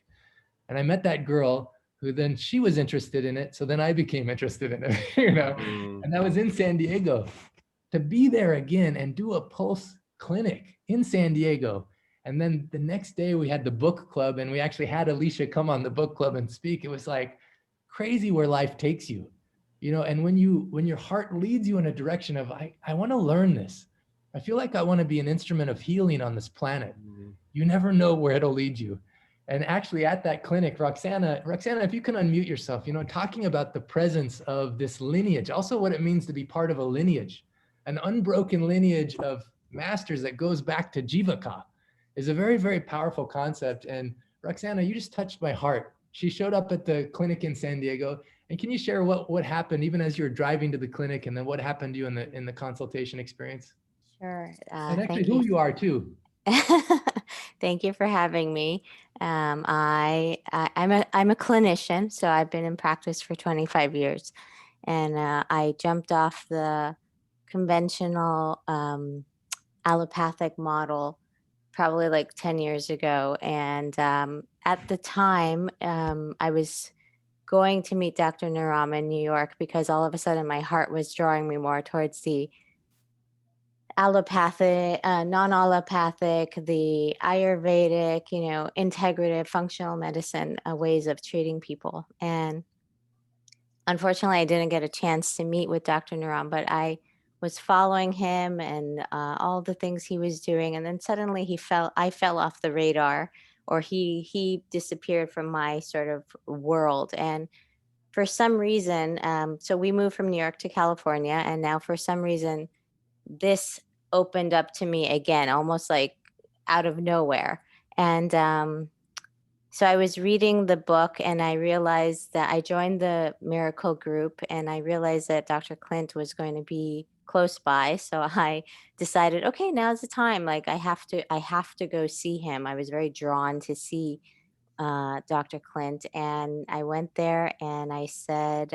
And I met that girl who then she was interested in it. So then I became interested in it, you know, and I was in San Diego. To be there again and do a pulse clinic in San Diego. And then the next day we had the book club and we actually had Alicia come on the book club and speak. It was like crazy where life takes you, you know, and when your heart leads you in a direction of, I want to learn this. I feel like I want to be an instrument of healing on this planet. You never know where it'll lead you. And actually at that clinic, Roxana, if you can unmute yourself, you know, talking about the presence of this lineage, also what it means to be part of a lineage. An unbroken lineage of masters that goes back to Jivaka is a very, very powerful concept. And Roxana, you just touched my heart. She showed up at the clinic in San Diego. And can you share what happened even as you were driving to the clinic and then what happened to you in the consultation experience? Sure. And actually who you are too. Thank you for having me. I'm a clinician, so I've been in practice for 25 years. And I jumped off the conventional allopathic model probably like 10 years ago. And at the time, I was going to meet Dr. Naram in New York because all of a sudden my heart was drawing me more towards the allopathic, non-allopathic, the Ayurvedic, you know, integrative, functional medicine ways of treating people. And unfortunately, I didn't get a chance to meet with Dr. Naram, but I was following him and all the things he was doing. And then suddenly I fell off the radar, or he disappeared from my sort of world. And for some reason, so we moved from New York to California, and now for some reason, this opened up to me again, almost like out of nowhere. And so I was reading the book and I realized that I joined the miracle group and I realized that Dr. Clint was going to be close by. So I decided, okay, now's the time. Like I have to go see him. I was very drawn to see Dr. Clint, and I went there and I said,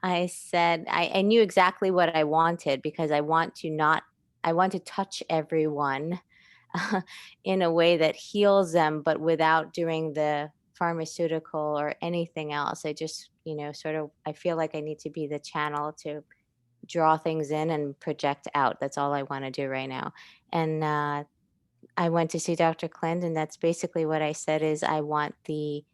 I knew exactly what I wanted because I want to touch everyone in a way that heals them, but without doing the pharmaceutical or anything else. I just, you know, I feel like I need to be the channel to draw things in and project out. That's all I want to do right now. And I went to see Dr. Clint, and that's basically what I said is I want the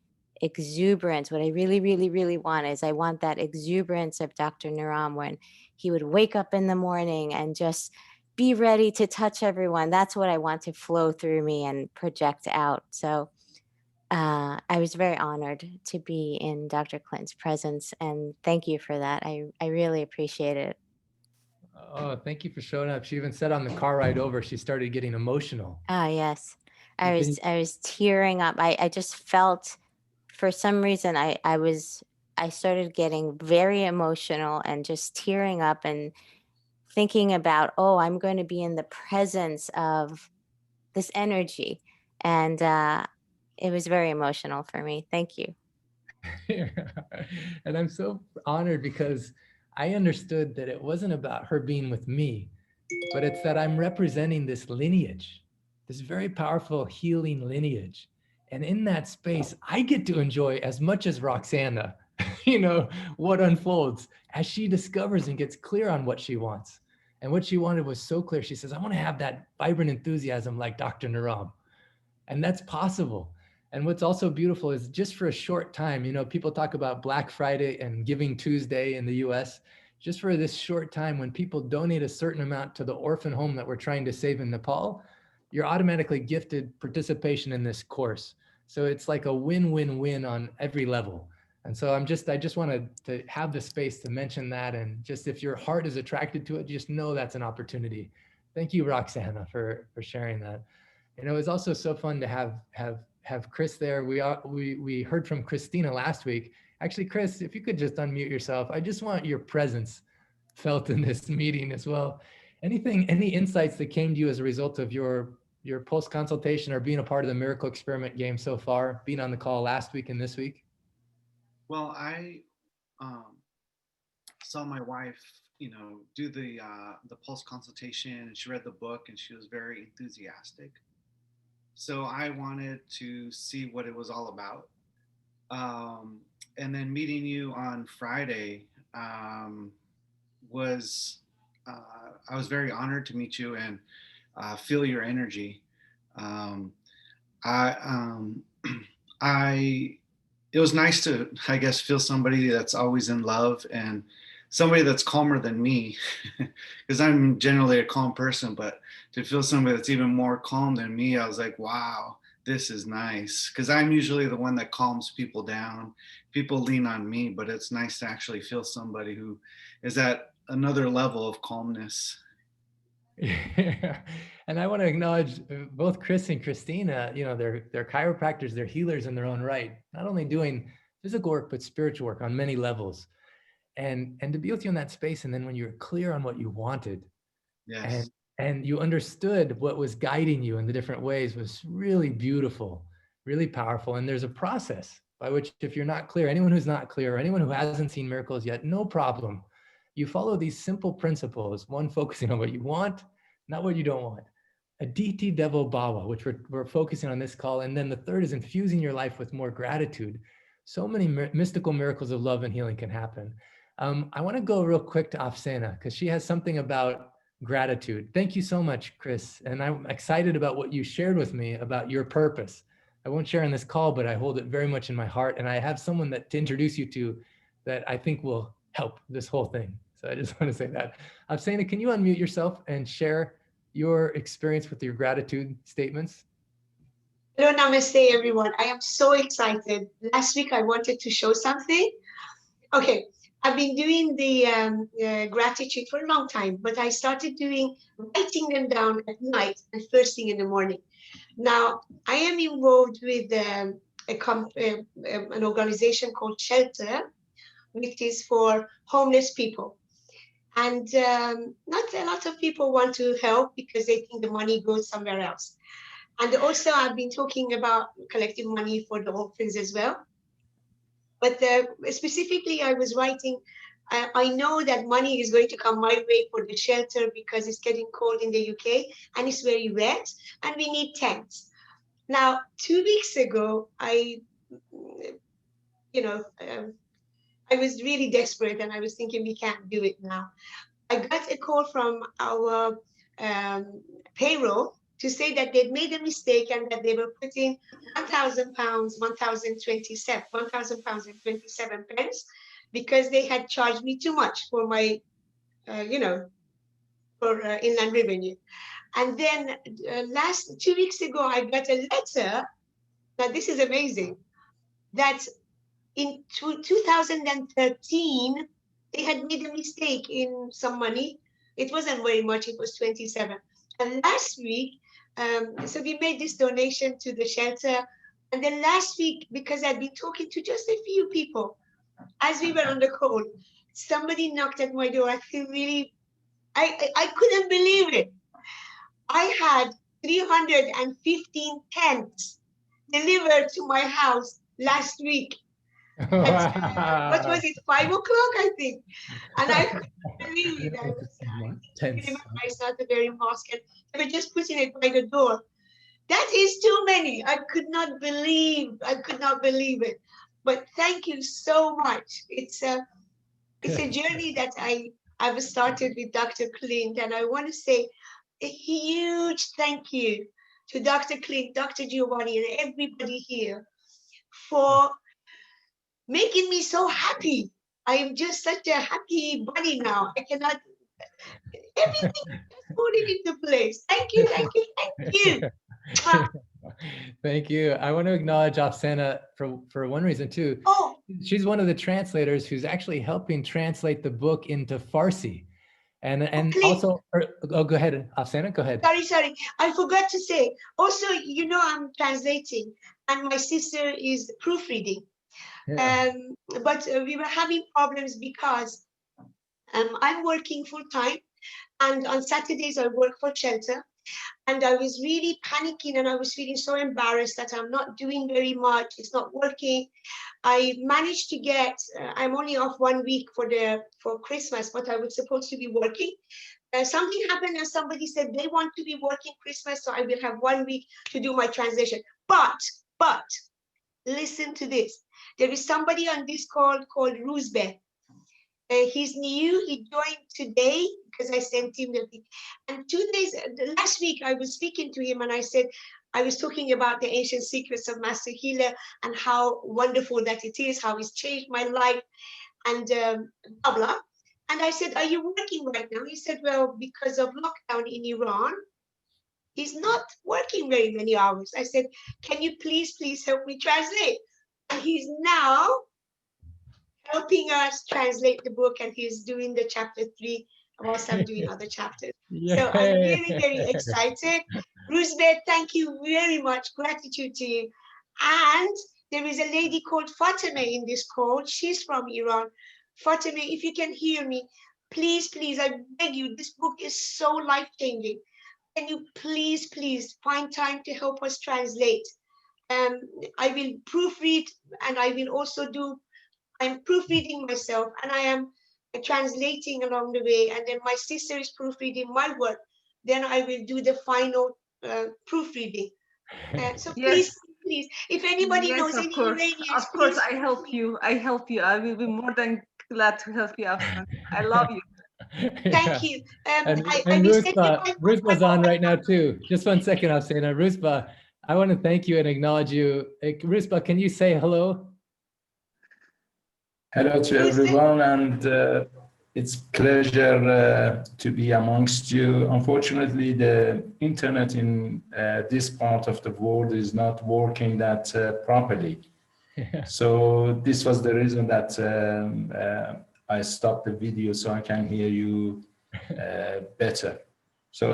exuberance. What I really, really, really want is I want that exuberance of Dr. Naram when he would wake up in the morning and just be ready to touch everyone. That's what I want to flow through me and project out. So I was very honored to be in Dr. Clint's presence, and thank you for that. I really appreciate it. Oh, thank you for showing up. She even said on the car ride over, she started getting emotional. Ah, yes. I was tearing up. I just felt, for some reason, I started getting very emotional and just tearing up and thinking about, oh, I'm going to be in the presence of this energy. And it was very emotional for me. Thank you. And I'm so honored because I understood that it wasn't about her being with me, but it's that I'm representing this lineage, this very powerful healing lineage. And in that space, I get to enjoy as much as Roxana, what unfolds as she discovers and gets clear on what she wants. And what she wanted was so clear. She says, I want to have that vibrant enthusiasm like Dr. Naram. And that's possible. And what's also beautiful is just for a short time, people talk about Black Friday and Giving Tuesday in the US. Just for this short time, when people donate a certain amount to the orphan home that we're trying to save in Nepal, you're automatically gifted participation in this course. So it's like a win-win-win on every level. And so I just wanted to have the space to mention that. And just if your heart is attracted to it, just know that's an opportunity. Thank you, Roxana, for sharing that. It was also so fun to have Chris there. We heard from Christina last week. Actually, Chris, if you could just unmute yourself. I just want your presence felt in this meeting as well. Any insights that came to you as a result of your post consultation or being a part of the Miracle Experiment game so far, being on the call last week and this week? Well, I saw my wife, do the pulse consultation, and she read the book, and she was very enthusiastic. So I wanted to see what it was all about. And then meeting you on Friday was, I was very honored to meet you and feel your energy. It was nice to, I guess, feel somebody that's always in love and somebody that's calmer than me, because I'm generally a calm person, but to feel somebody that's even more calm than me, I was like, wow, this is nice. Because I'm usually the one that calms people down. People lean on me, but it's nice to actually feel somebody who is at another level of calmness. Yeah. And I want to acknowledge both Chris and Christina, they're chiropractors, they're healers in their own right, not only doing physical work, but spiritual work on many levels. And to be with you in that space, and then when you're clear on what you wanted, yes, and you understood what was guiding you in the different ways, was really beautiful, really powerful. And there's a process by which, if you're not clear, anyone who's not clear, or anyone who hasn't seen miracles yet, no problem. You follow these simple principles, one focusing on what you want, not what you don't want. Aditi Devo Bhava, which we're focusing on this call. And then the third is infusing your life with more gratitude. So many mystical miracles of love and healing can happen. I want to go real quick to Afsana, because she has something about gratitude. Thank you so much, Chris. And I'm excited about what you shared with me about your purpose. I won't share on this call, but I hold it very much in my heart. And I have someone to introduce you to that I think will help this whole thing. So I just want to say that. Afsana, can you unmute yourself and share your experience with your gratitude statements? Hello, namaste, everyone. I am so excited. Last week, I wanted to show something. Okay, I've been doing the gratitude for a long time, but I started writing them down at night and first thing in the morning. Now, I am involved with an organization called Shelter, which is for homeless people. And not a lot of people want to help because they think the money goes somewhere else. And also, I've been talking about collecting money for the orphans as well. But specifically, I was writing, I know that money is going to come my way for the shelter because it's getting cold in the UK and it's very wet and we need tents. Now, 2 weeks ago, I was really desperate and I was thinking we can't do it now. I got a call from our payroll to say that they'd made a mistake and that they were putting £1,000, £1,000.27 because they had charged me too much for my, for inland revenue. And then 2 weeks ago, I got a letter. Now this is amazing. That in 2013, they had made a mistake in some money. It wasn't very much, it was 27. And last week, so we made this donation to the shelter. And then last week, because I'd been talking to just a few people, as we were on the call, somebody knocked at my door. I couldn't believe it. I had 315 tents delivered to my house last week. What was it, 5 o'clock, I think? And I couldn't believe it. I was not wearing a mask, and they were just putting it by the door. That is too many. I could not believe it. But thank you so much. It's a journey that I've started with Dr. Clint, and I want to say a huge thank you to Dr. Clint, Dr. Giovanni, and everybody here for making me so happy. I am just such a happy bunny now. I cannot, everything just falling into place. Thank you, thank you, thank you. Thank you. I want to acknowledge Afsana for one reason too. Oh. She's one of the translators who's actually helping translate the book into Farsi. And also, oh, go ahead, Afsana, go ahead. Sorry. I forgot to say, also, you know, I'm translating and my sister is proofreading. Yeah. But we were having problems because I'm working full time, and on Saturdays I work for shelter. And I was really panicking, and I was feeling so embarrassed that I'm not doing very much. It's not working. I managed to get, I'm only off 1 week for Christmas, but I was supposed to be working. Something happened and somebody said they want to be working Christmas, so I will have 1 week to do my translation. But listen to this. There is somebody on this call called Roosbeth. He's new, he joined today because I sent him the thing. And 2 days, last week I was speaking to him and I said, I was talking about the ancient secrets of Master Healer and how wonderful that it is, how it's changed my life and blah, blah. And I said, are you working right now? He said, well, because of lockdown in Iran, he's not working very many hours. I said, can you please help me translate? And he's now helping us translate the book, and he's doing the chapter 3 whilst I'm doing other chapters. Yay. So I'm very, very excited. Roosbeth, thank you very much. Gratitude to you. And there is a lady called Fatima in this call. She's from Iran. Fatima, if you can hear me, please, I beg you, this book is so life-changing. Can you please find time to help us translate? I will proofread, and I will also I'm proofreading myself, and I am translating along the way, and then my sister is proofreading my work. Then I will do the final proofreading. So Yes. please, if anybody knows any Iranians, of course, I help you. I will be more than glad to help you, Afsana. I love you. Thank you. And Rusba's on right now too. Just 1 second, Afsana. Rusba, I want to thank you and acknowledge you. Rusba, can you say hello? Hello to everyone, and it's pleasure to be amongst you. Unfortunately, the internet in this part of the world is not working that properly. Yeah. So this was the reason that I stopped the video so I can hear you better. So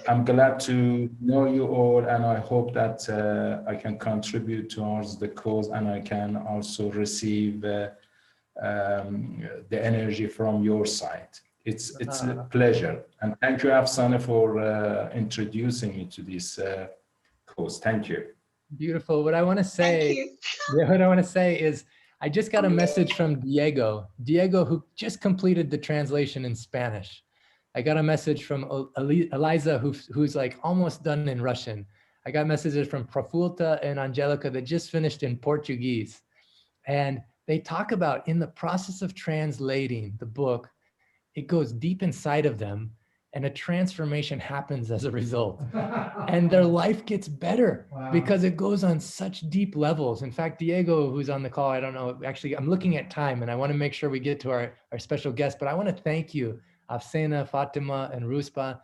I'm glad to know you all, and I hope that I can contribute towards the cause, and I can also receive the energy from your side. It's a pleasure, and thank you, Afsana, for introducing me to this cause. Thank you. Beautiful. What I want to say, what I want to say is, I just got a message from Diego, who just completed the translation in Spanish. I got a message from Eliza, who's like almost done in Russian. I got messages from Profulta and Angelica that just finished in Portuguese, and they talk about in the process of translating the book, it goes deep inside of them and a transformation happens as a result. And their life gets better because it goes on such deep levels. In fact, Diego, who's on the call, I don't know, actually, I'm looking at time and I want to make sure we get to our special guest, but I want to thank you, Afsana, Fatima, and Rusba.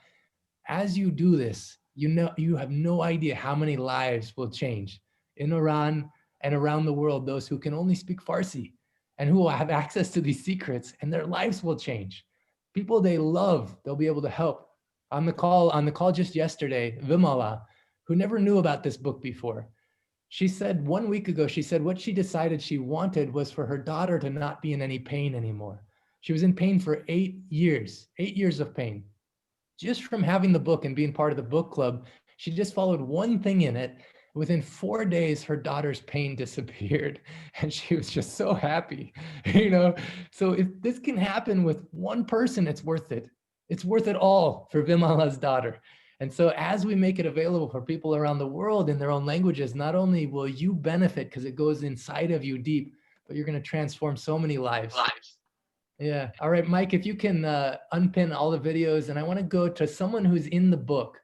As you do this, you have no idea how many lives will change in Iran and around the world, those who can only speak Farsi and who will have access to these secrets, and their lives will change. People they love, they'll be able to help. On the call just yesterday, Vimala, who never knew about this book before, she said 1 week ago, she said what she decided she wanted was for her daughter to not be in any pain anymore. She was in pain for 8 years of pain. Just from having the book and being part of the book club, she just followed one thing in it. Within 4 days, her daughter's pain disappeared and she was just so happy, So if this can happen with one person, it's worth it. It's worth it all for Vimala's daughter. And so as we make it available for people around the world in their own languages, not only will you benefit because it goes inside of you deep, but you're going to transform so many lives. Yeah. All right, Mike, if you can unpin all the videos, and I want to go to someone who's in the book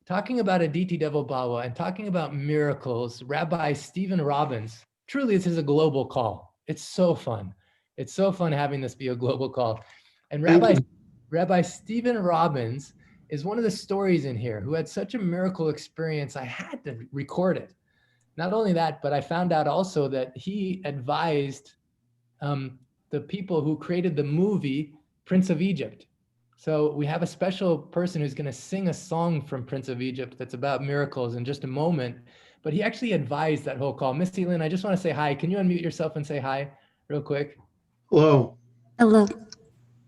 talking about Aditi Devobawa and talking about miracles, Rabbi Stephen Robbins. Truly, this is a global call. It's so fun. It's so fun having this be a global call. And Rabbi Stephen Robbins is one of the stories in here who had such a miracle experience. I had to record it. Not only that, but I found out also that he advised the people who created the movie Prince of Egypt. So we have a special person who's going to sing a song from Prince of Egypt that's about miracles in just a moment. But he actually advised that whole call. Missy Lynn, I just want to say hi. Can you unmute yourself and say hi real quick? Hello. Hello.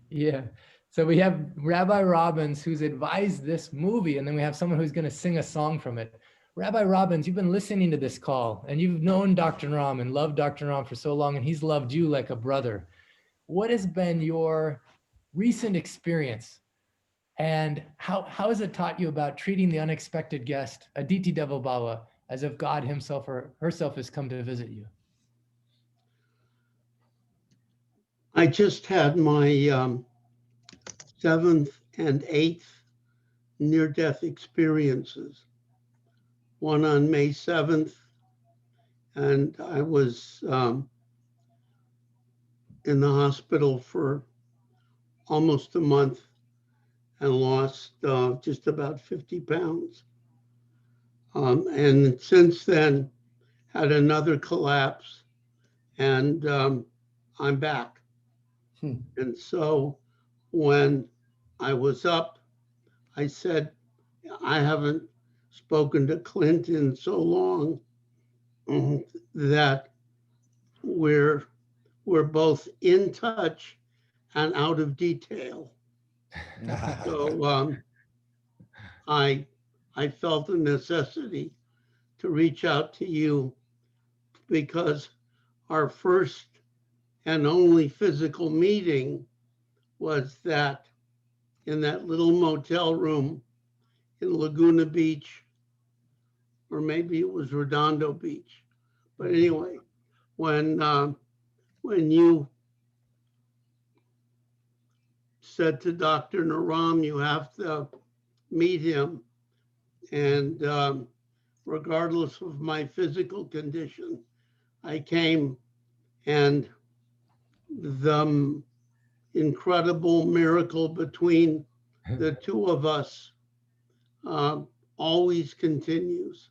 Yeah. So we have Rabbi Robbins who's advised this movie, and then we have someone who's going to sing a song from it. Rabbi Robbins, you've been listening to this call, and you've known Dr. Ram and loved Dr. Ram for so long, and he's loved you like a brother. What has been your recent experience, and how has it taught you about treating the unexpected guest, Aditi Devobawa, as if God himself or herself has come to visit you? I just had my 7th and 8th near-death experiences. One on May 7th, and I was in the hospital for almost a month and lost just about 50 pounds. And since then, had another collapse, and I'm back. And so when I was up, I said, I haven't spoken to Clint in so long that we're both in touch and out of detail. So I felt the necessity to reach out to you because our first and only physical meeting was that in that little motel room in Laguna Beach, or maybe it was Redondo Beach. But anyway, when you said to Dr. Naram, you have to meet him, and regardless of my physical condition, I came, and the incredible miracle between the two of us always continues.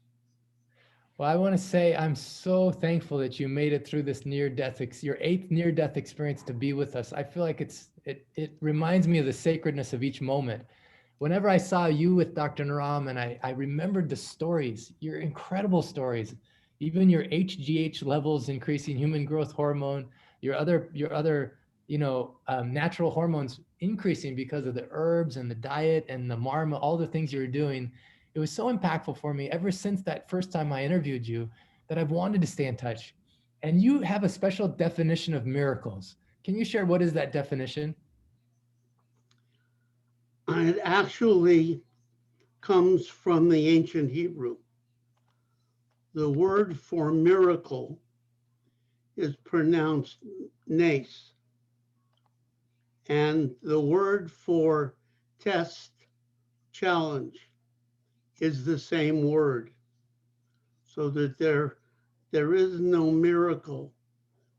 Well, I want to say I'm so thankful that you made it through this near-death, your 8th near-death experience to be with us. I feel like it reminds me of the sacredness of each moment. Whenever I saw you with Dr. Naram, and I remembered the stories, your incredible stories, even your HGH levels increasing, human growth hormone, your other natural hormones increasing because of the herbs and the diet and the marma, all the things you were doing. It was so impactful for me ever since that first time I interviewed you that I've wanted to stay in touch. And you have a special definition of miracles. Can you share what is that definition? It actually comes from the ancient Hebrew. The word for miracle is pronounced nes. And the word for test, challenge, is the same word. So that there is no miracle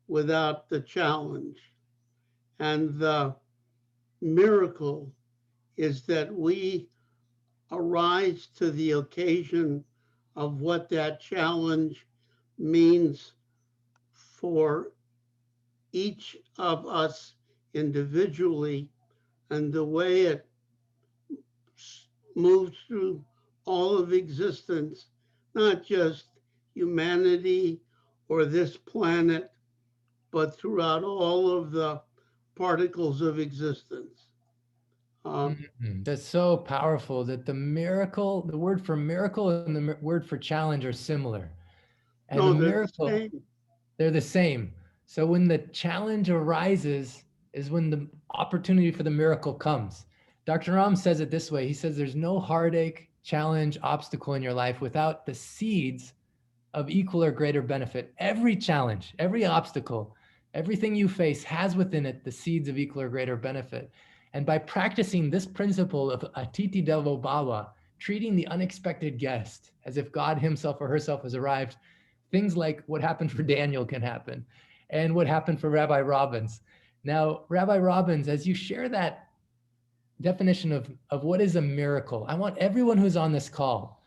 without the challenge. And the miracle is that we arise to the occasion of what that challenge means for each of us individually, and the way it moves through all of existence, not just humanity or this planet, but throughout all of the particles of existence. That's so powerful that the word for miracle and the word for challenge are similar. And No, the they're miracle, the same. they're the same. So when the challenge arises is when the opportunity for the miracle comes. Dr. Ram says it this way. He says there's no heartache, challenge, obstacle in your life without the seeds of equal or greater benefit. Every challenge, every obstacle, everything you face has within it the seeds of equal or greater benefit. And by practicing this principle of Atiti Devo Bhava, treating the unexpected guest as if God himself or herself has arrived, things like what happened for Daniel can happen, and what happened for Rabbi Robbins. Now, Rabbi Robbins, as you share that definition of what is a miracle, I want everyone who's on this call,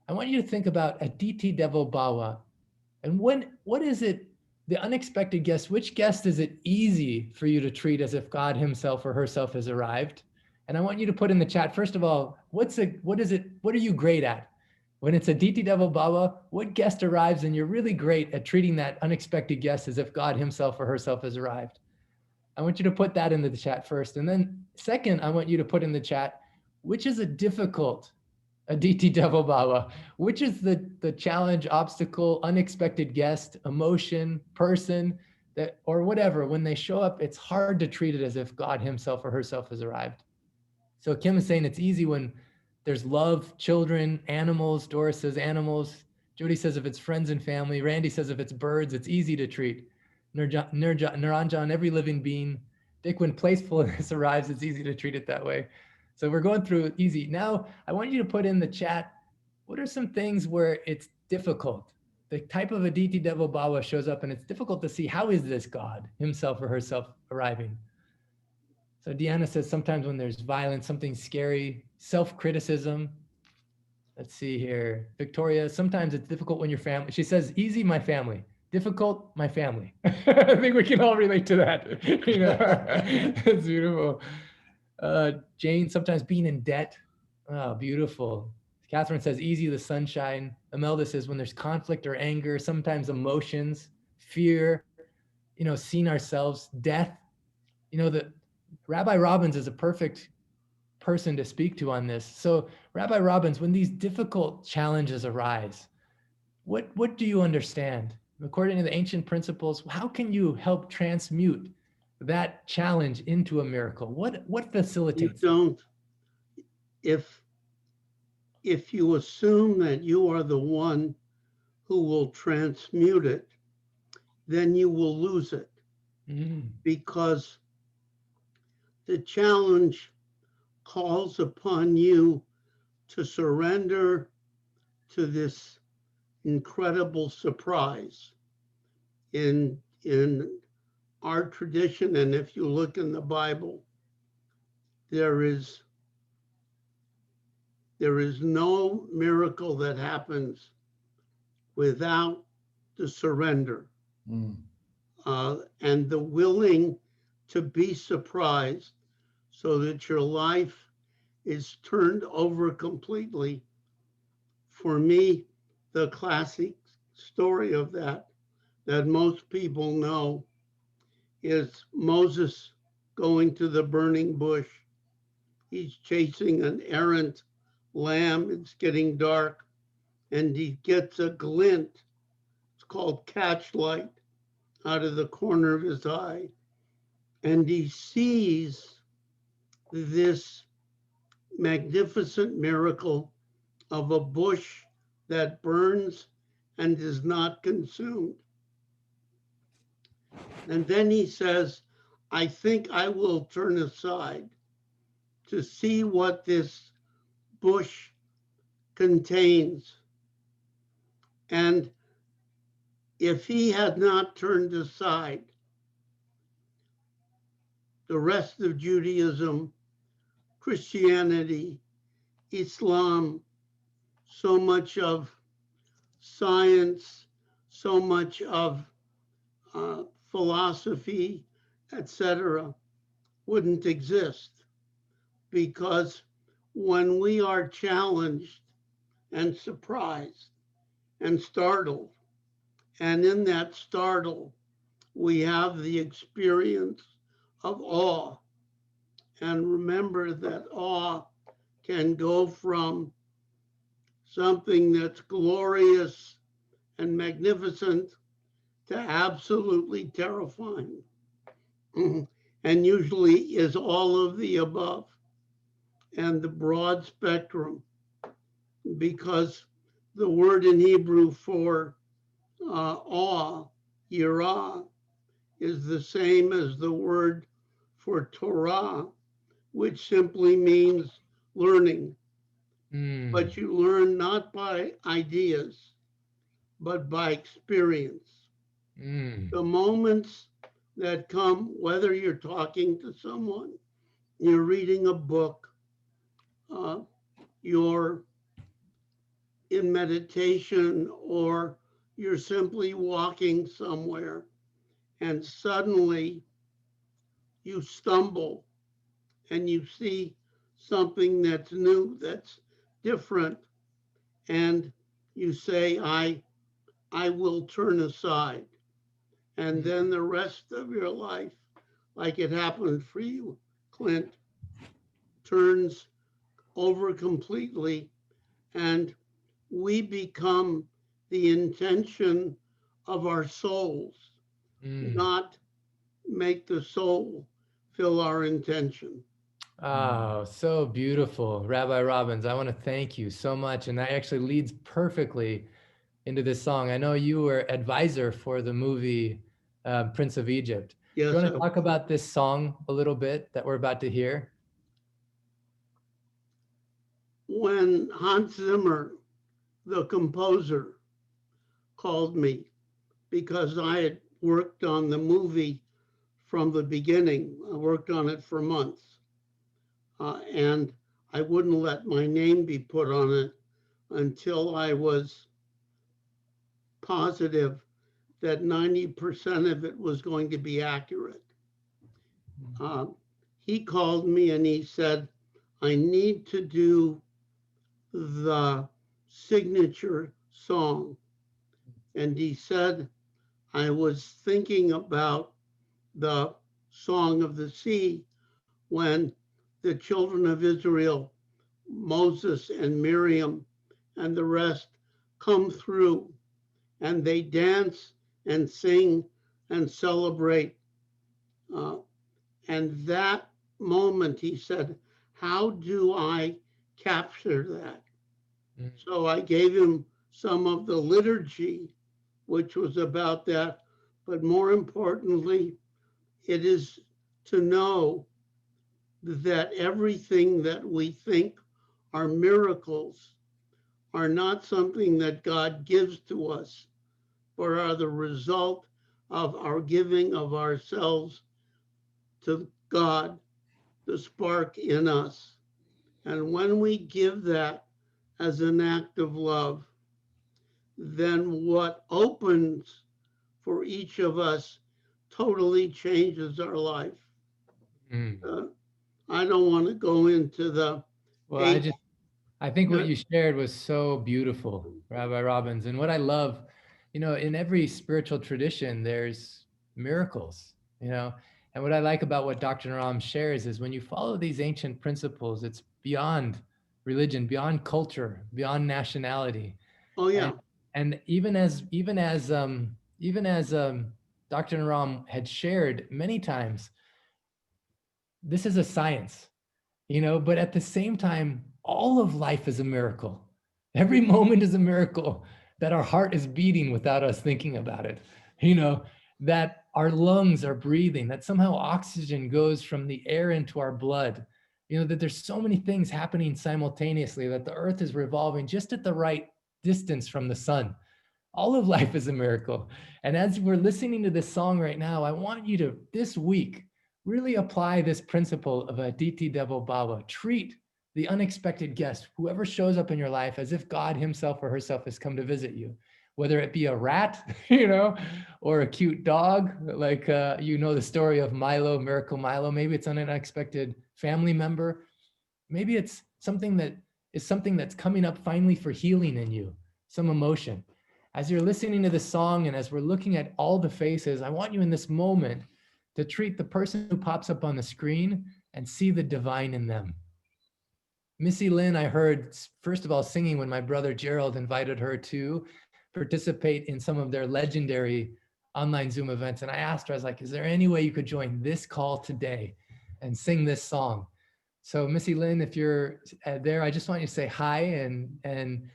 I want you to think about Aditi Devo Bhava. And what is it, the unexpected guest, which guest is it easy for you to treat as if God himself or herself has arrived? And I want you to put in the chat, first of all, what are you great at? When it's Aditi Devo Bhava, what guest arrives and you're really great at treating that unexpected guest as if God himself or herself has arrived? I want you to put that into the chat first. And then second, I want you to put in the chat, which is a difficult Aditi Devo Bhava, which is the challenge, obstacle, unexpected guest, emotion, person, that, or whatever, when they show up, it's hard to treat it as if God himself or herself has arrived. So Kim is saying it's easy when there's love, children, animals. Doris says animals. Jody says if it's friends and family. Randy says if it's birds, it's easy to treat. Naranjan, every living being. Dick, when playfulness arrives, it's easy to treat it that way. So we're going through easy. Now, I want you to put in the chat, what are some things where it's difficult? The type of Aditi Devo Bhava shows up and it's difficult to see, how is this God himself or herself arriving? So Deanna says sometimes when there's violence, something scary, self-criticism. Let's see here. Victoria, sometimes it's difficult when your family, she says, easy, my family. Difficult, my family. I think we can all relate to that. You know, it's beautiful. Jane, sometimes being in debt. Oh, beautiful. Catherine says, easy, the sunshine. Imelda says, when there's conflict or anger, sometimes emotions, fear, you know, seeing ourselves, death. You know, the Rabbi Robbins is a perfect person to speak to on this. So Rabbi Robbins, when these difficult challenges arise, what do you understand? According to the ancient principles, how can you help transmute that challenge into a miracle? What facilitates? You don't, if you assume that you are the one who will transmute it, then you will lose it. Because the challenge calls upon you to surrender to this incredible surprise. In our tradition, and if you look in the Bible, there is no miracle that happens without the surrender and the willing to be surprised so that your life is turned over completely. For me, the classic story of that most people know is Moses going to the burning bush. He's chasing an errant lamb. It's getting dark, and he gets a glint. It's called catchlight out of the corner of his eye. And he sees this magnificent miracle of a bush that burns and is not consumed. And then he says, I think I will turn aside to see what this bush contains. And if he had not turned aside, the rest of Judaism, Christianity, Islam, so much of science, so much of philosophy, etc., wouldn't exist. Because when we are challenged and surprised and startled, and in that startle, we have the experience of awe. And remember that awe can go from something that's glorious and magnificent to absolutely terrifying. And usually is all of the above. and the broad spectrum, because the word in Hebrew for awe, yirah, is the same as the word for Torah, which simply means learning. But you learn not by ideas, but by experience. The moments that come, whether you're talking to someone, you're reading a book, you're in meditation, or you're simply walking somewhere, and suddenly you stumble and you see something that's new, that's different, and you say, I will turn aside. And then the rest of your life, like it happened for you, Clint, turns over completely, and we become the intention of our souls, not make the soul fill our intention. Oh, so beautiful. Rabbi Robbins, I want to thank you so much. And that actually leads perfectly into this song. I know you were advisor for the movie Prince of Egypt. Yes, Do you want to talk about this song a little bit that we're about to hear? When Hans Zimmer, the composer, called me because I had worked on the movie from the beginning, I worked on it for months. And I wouldn't let my name be put on it until I was positive that 90% of it was going to be accurate. He called me and he said, I need to do the signature song. And he said, I was thinking about the Song of the Sea when the children of Israel, Moses and Miriam and the rest, come through and they dance and sing and celebrate. And that moment, he said, how do I capture that? So I gave him some of the liturgy, which was about that. But more importantly, it is to know that everything that we think are miracles are not something that God gives to us, but are the result of our giving of ourselves to God, the spark in us. And when we give that as an act of love, then what opens for each of us totally changes our life. I don't want to go into the. Well, I think what you shared was so beautiful, Rabbi Robbins. And what I love, in every spiritual tradition, there's miracles, and what I like about what Dr. Naram shares is when you follow these ancient principles, it's beyond religion, beyond culture, beyond nationality. Oh yeah. And even as Dr. Naram had shared many times, this is a science, but at the same time, all of life is a miracle. Every moment is a miracle that our heart is beating without us thinking about it, that our lungs are breathing, that somehow oxygen goes from the air into our blood, that there's so many things happening simultaneously, that the earth is revolving just at the right distance from the sun. All of life is a miracle. And as we're listening to this song right now, I want you to, this week, really apply this principle of Aditi Devo Bhava. Treat the unexpected guest, whoever shows up in your life, as if God himself or herself has come to visit you, whether it be a rat, or a cute dog, like, the story of Milo, Miracle Milo. Maybe it's an unexpected family member. Maybe it's something that's coming up finally for healing in you, some emotion. As you're listening to the song and as we're looking at all the faces, I want you in this moment to treat the person who pops up on the screen and see the divine in them. Missy Lynn, I heard, first of all, singing when my brother Gerald invited her to participate in some of their legendary online Zoom events. And I asked her, I was like, is there any way you could join this call today and sing this song? So Missy Lynn, if you're there, I just want you to say hi. And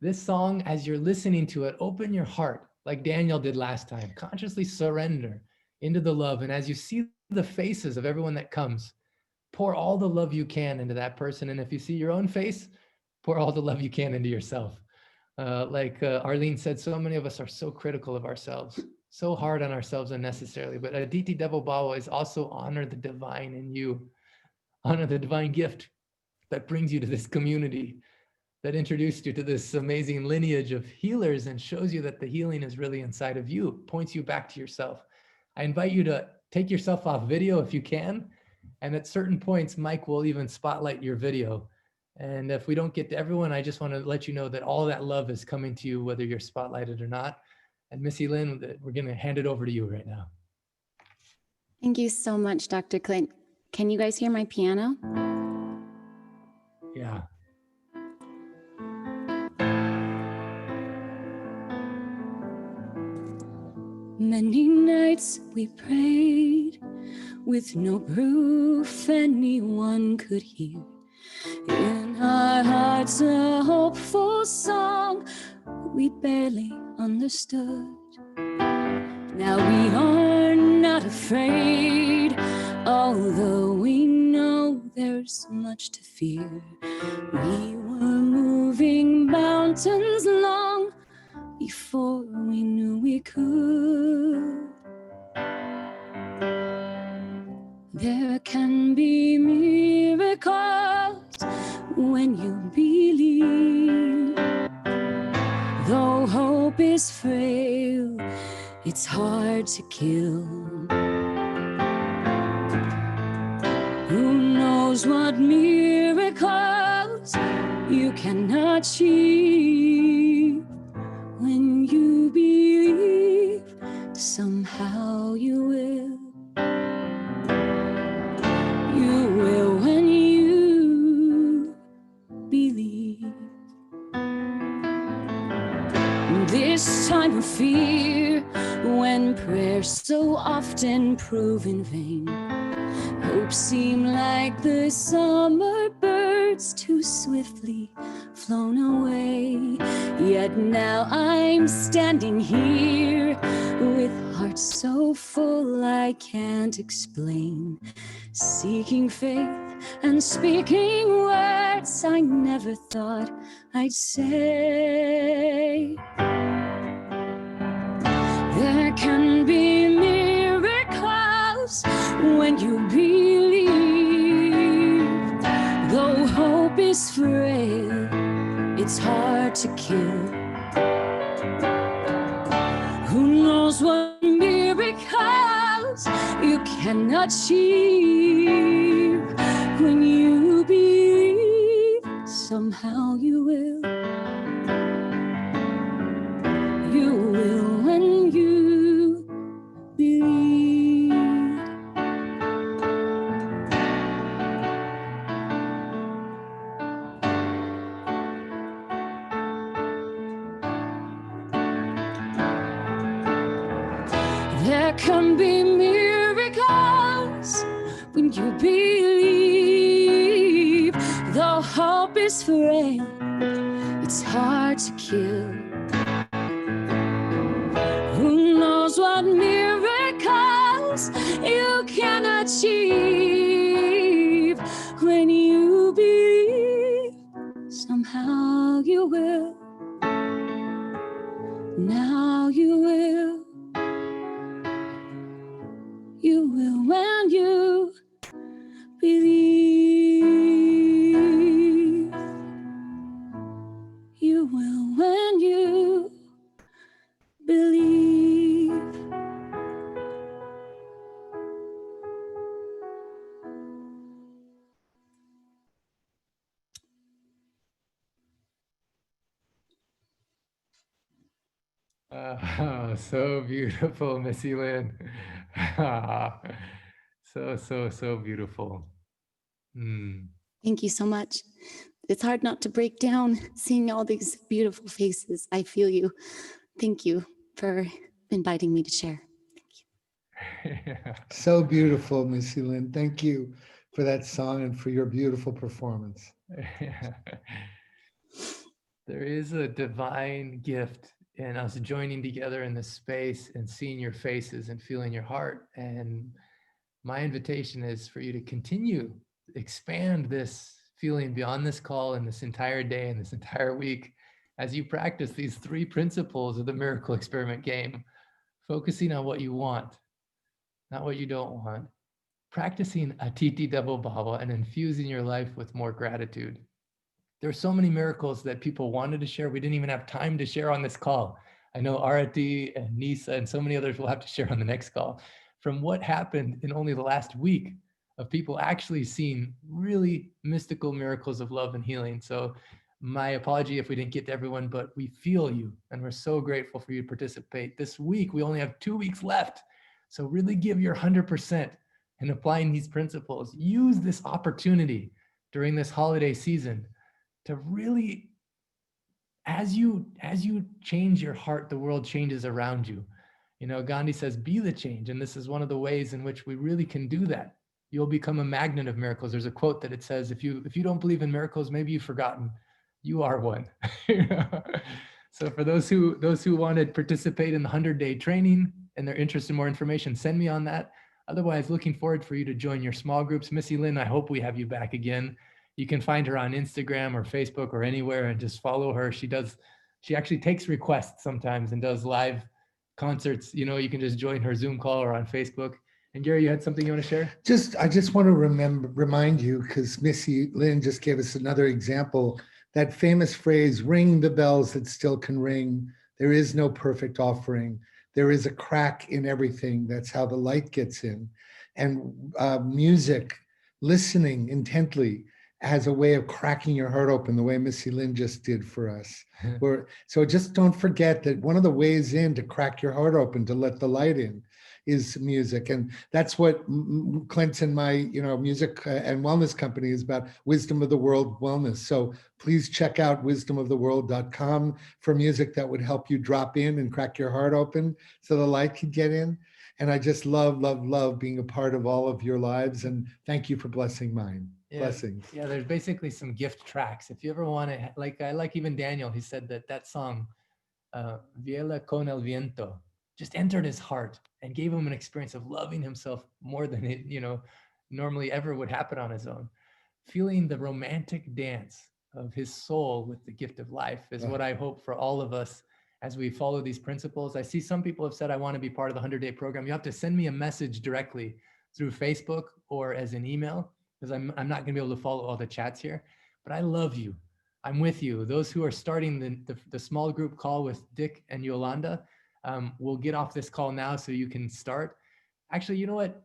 this song, as you're listening to it, open your heart like Daniel did last time. Consciously surrender into the love. And as you see the faces of everyone that comes, pour all the love you can into that person. And if you see your own face, pour all the love you can into yourself. Like Arlene said, so many of us are so critical of ourselves, so hard on ourselves unnecessarily. But Aditi Devo Bhava is also honor the divine in you, honor the divine gift that brings you to this community, that introduced you to this amazing lineage of healers and shows you that the healing is really inside of you, points you back to yourself. I invite you to take yourself off video if you can. And at certain points, Mike will even spotlight your video. And if we don't get to everyone, I just want to let you know that all that love is coming to you, whether you're spotlighted or not. And Missy Lynn, we're going to hand it over to you right now. Thank you so much, Dr. Clint. Can you guys hear my piano? Yeah. Many nights we prayed with no proof anyone could hear. In our hearts a hopeful song we barely understood. Now we are not afraid, although we know there's much to fear. We were moving mountains long before we knew we could. There can be miracles when you believe. Though hope is frail, it's hard to kill. Who knows what miracles you can achieve? When you believe, somehow you will. You will when you believe. This time of fear, when prayers so often prove in vain, hope seem like the summer birds too swiftly flown away. Yet now I'm standing here with heart so full I can't explain, seeking faith and speaking words I never thought I'd say. There can be miracles when you believe. Though hope is frail, it's hard to kill. Who knows what miracles you can achieve? When you believe, somehow you will. You will when you believe. There can be miracles when you believe. Though hope is frail, it's hard to kill. Who knows what miracles you can achieve? When you believe, somehow you will. Now you will. You will when you believe. You will when you believe. So beautiful, Missy Lynn. So beautiful. Thank you so much. It's hard not to break down seeing all these beautiful faces. I feel you. Thank you for inviting me to share. So beautiful, Missy Lynn. Thank you. for that song and for your beautiful performance. There is a divine gift in us joining together in this space and seeing your faces and feeling your heart. And my invitation is for you to continue, expand this feeling beyond this call and this entire day and this entire week as you practice these 3 principles of the miracle experiment game, focusing on what you want, not what you don't want, practicing Atiti Devo Bhava and infusing your life with more gratitude. There are so many miracles that people wanted to share. We didn't even have time to share on this call. I know Arati and Nisa and so many others will have to share on the next call. From what happened in only the last week of people actually seeing really mystical miracles of love and healing. So my apology if we didn't get to everyone, but we feel you and we're so grateful for you to participate. This week, we only have 2 weeks left. So really give your 100% in applying these principles. Use this opportunity during this holiday season to really, as you change your heart, the world changes around you. You know, Gandhi says, be the change. And this is one of the ways in which we really can do that. You'll become a magnet of miracles. There's a quote that it says, if you don't believe in miracles, maybe you've forgotten, you are one. So for those who want to participate in the 100-day training and they're interested in more information, send me on that. Otherwise, looking forward for you to join your small groups. Missy Lynn, I hope we have you back again. You can find her on Instagram or Facebook or anywhere and just follow her. She actually takes requests sometimes and does live concerts. You know, you can just join her Zoom call or on Facebook. And Gary, you had something you want to share? I just want to remind you, because Missy Lynn just gave us another example, that famous phrase, ring the bells that still can ring. There is no perfect offering. There is a crack in everything. That's how the light gets in. And music, listening intently, has a way of cracking your heart open, the way Missy Lynn just did for us. So just don't forget that one of the ways in to crack your heart open, to let the light in, is music. And that's what Clint and my music and wellness company is about, Wisdom of the World Wellness. So please check out wisdomoftheworld.com for music that would help you drop in and crack your heart open so the light can get in. And I just love, love, love being a part of all of your lives. And thank you for blessing mine. Blessings. Yeah, there's basically some gift tracks. If you ever want to, I like even Daniel, he said that song, Viela con el viento, just entered his heart and gave him an experience of loving himself more than it, normally ever would happen on his own. Feeling the romantic dance of his soul with the gift of life is what I hope for all of us as we follow these principles. I see some people have said, I want to be part of the 100-day program. You have to send me a message directly through Facebook or as an email, because I'm not going to be able to follow all the chats here. But I love you. I'm with you. Those who are starting the small group call with Dick and Yolanda, we'll get off this call now so you can start. Actually, you know what?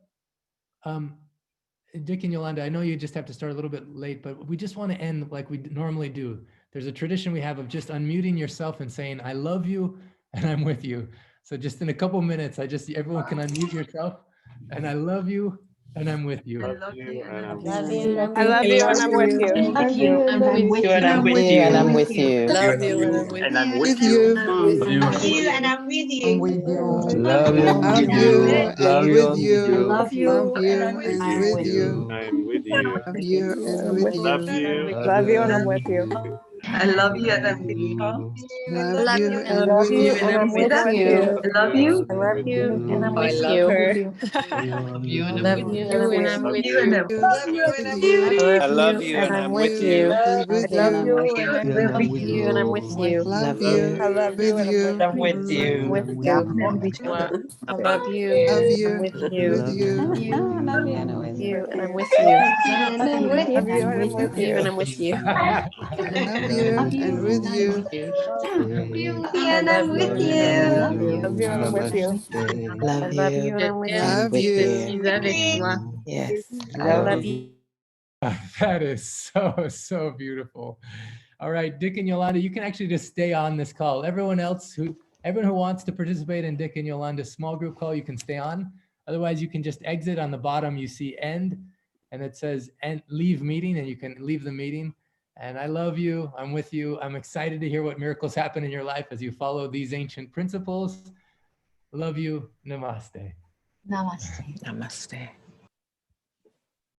Dick and Yolanda, I know you just have to start a little bit late, but we just want to end like we normally do. There's a tradition we have of just unmuting yourself and saying, I love you and I'm with you. So just in a couple minutes, everyone can unmute yourself, and I love you and I'm with you. I love you and I'm Love with you. you. I love you and I'm with you. Love you and I'm with you. And I'm with you. And I'm with you. Love you and I'm with you. Love you and I'm with you. Love you. Love you Love you. Love you and I'm with you. I'm with you. Love you and with Love you. you. Love you and I'm with you. I love you and I'm with you. Love you and love you and I'm with you. I love you. I love you and I'm I with love you. her. Love you and I'm with You and you. I'm with you. I I love love you you and and I'm I'm with with you. you. I love you and I'm I'm with you and I'm with you. Love you. I love you and I'm with you. with you. I love you and I'm with you. Love you. Love you and I'm with you. And I'm with Love you and I'm with you and I'm with you. Love you I and I'm love with you and I'm with you. you. Love you and I'm with you. I love you and I'm with you. Yes. I love you. That is so beautiful. All right, Dick and Yolanda, you can actually just stay on this call. Everyone who wants to participate in Dick and Yolanda's small group call, you can stay on. Otherwise, you can just exit. On the bottom, you see end, and it says end, leave meeting, and you can leave the meeting. And I love you. I'm with you. I'm excited to hear what miracles happen in your life as you follow these ancient principles. Love you. Namaste. Namaste. Namaste.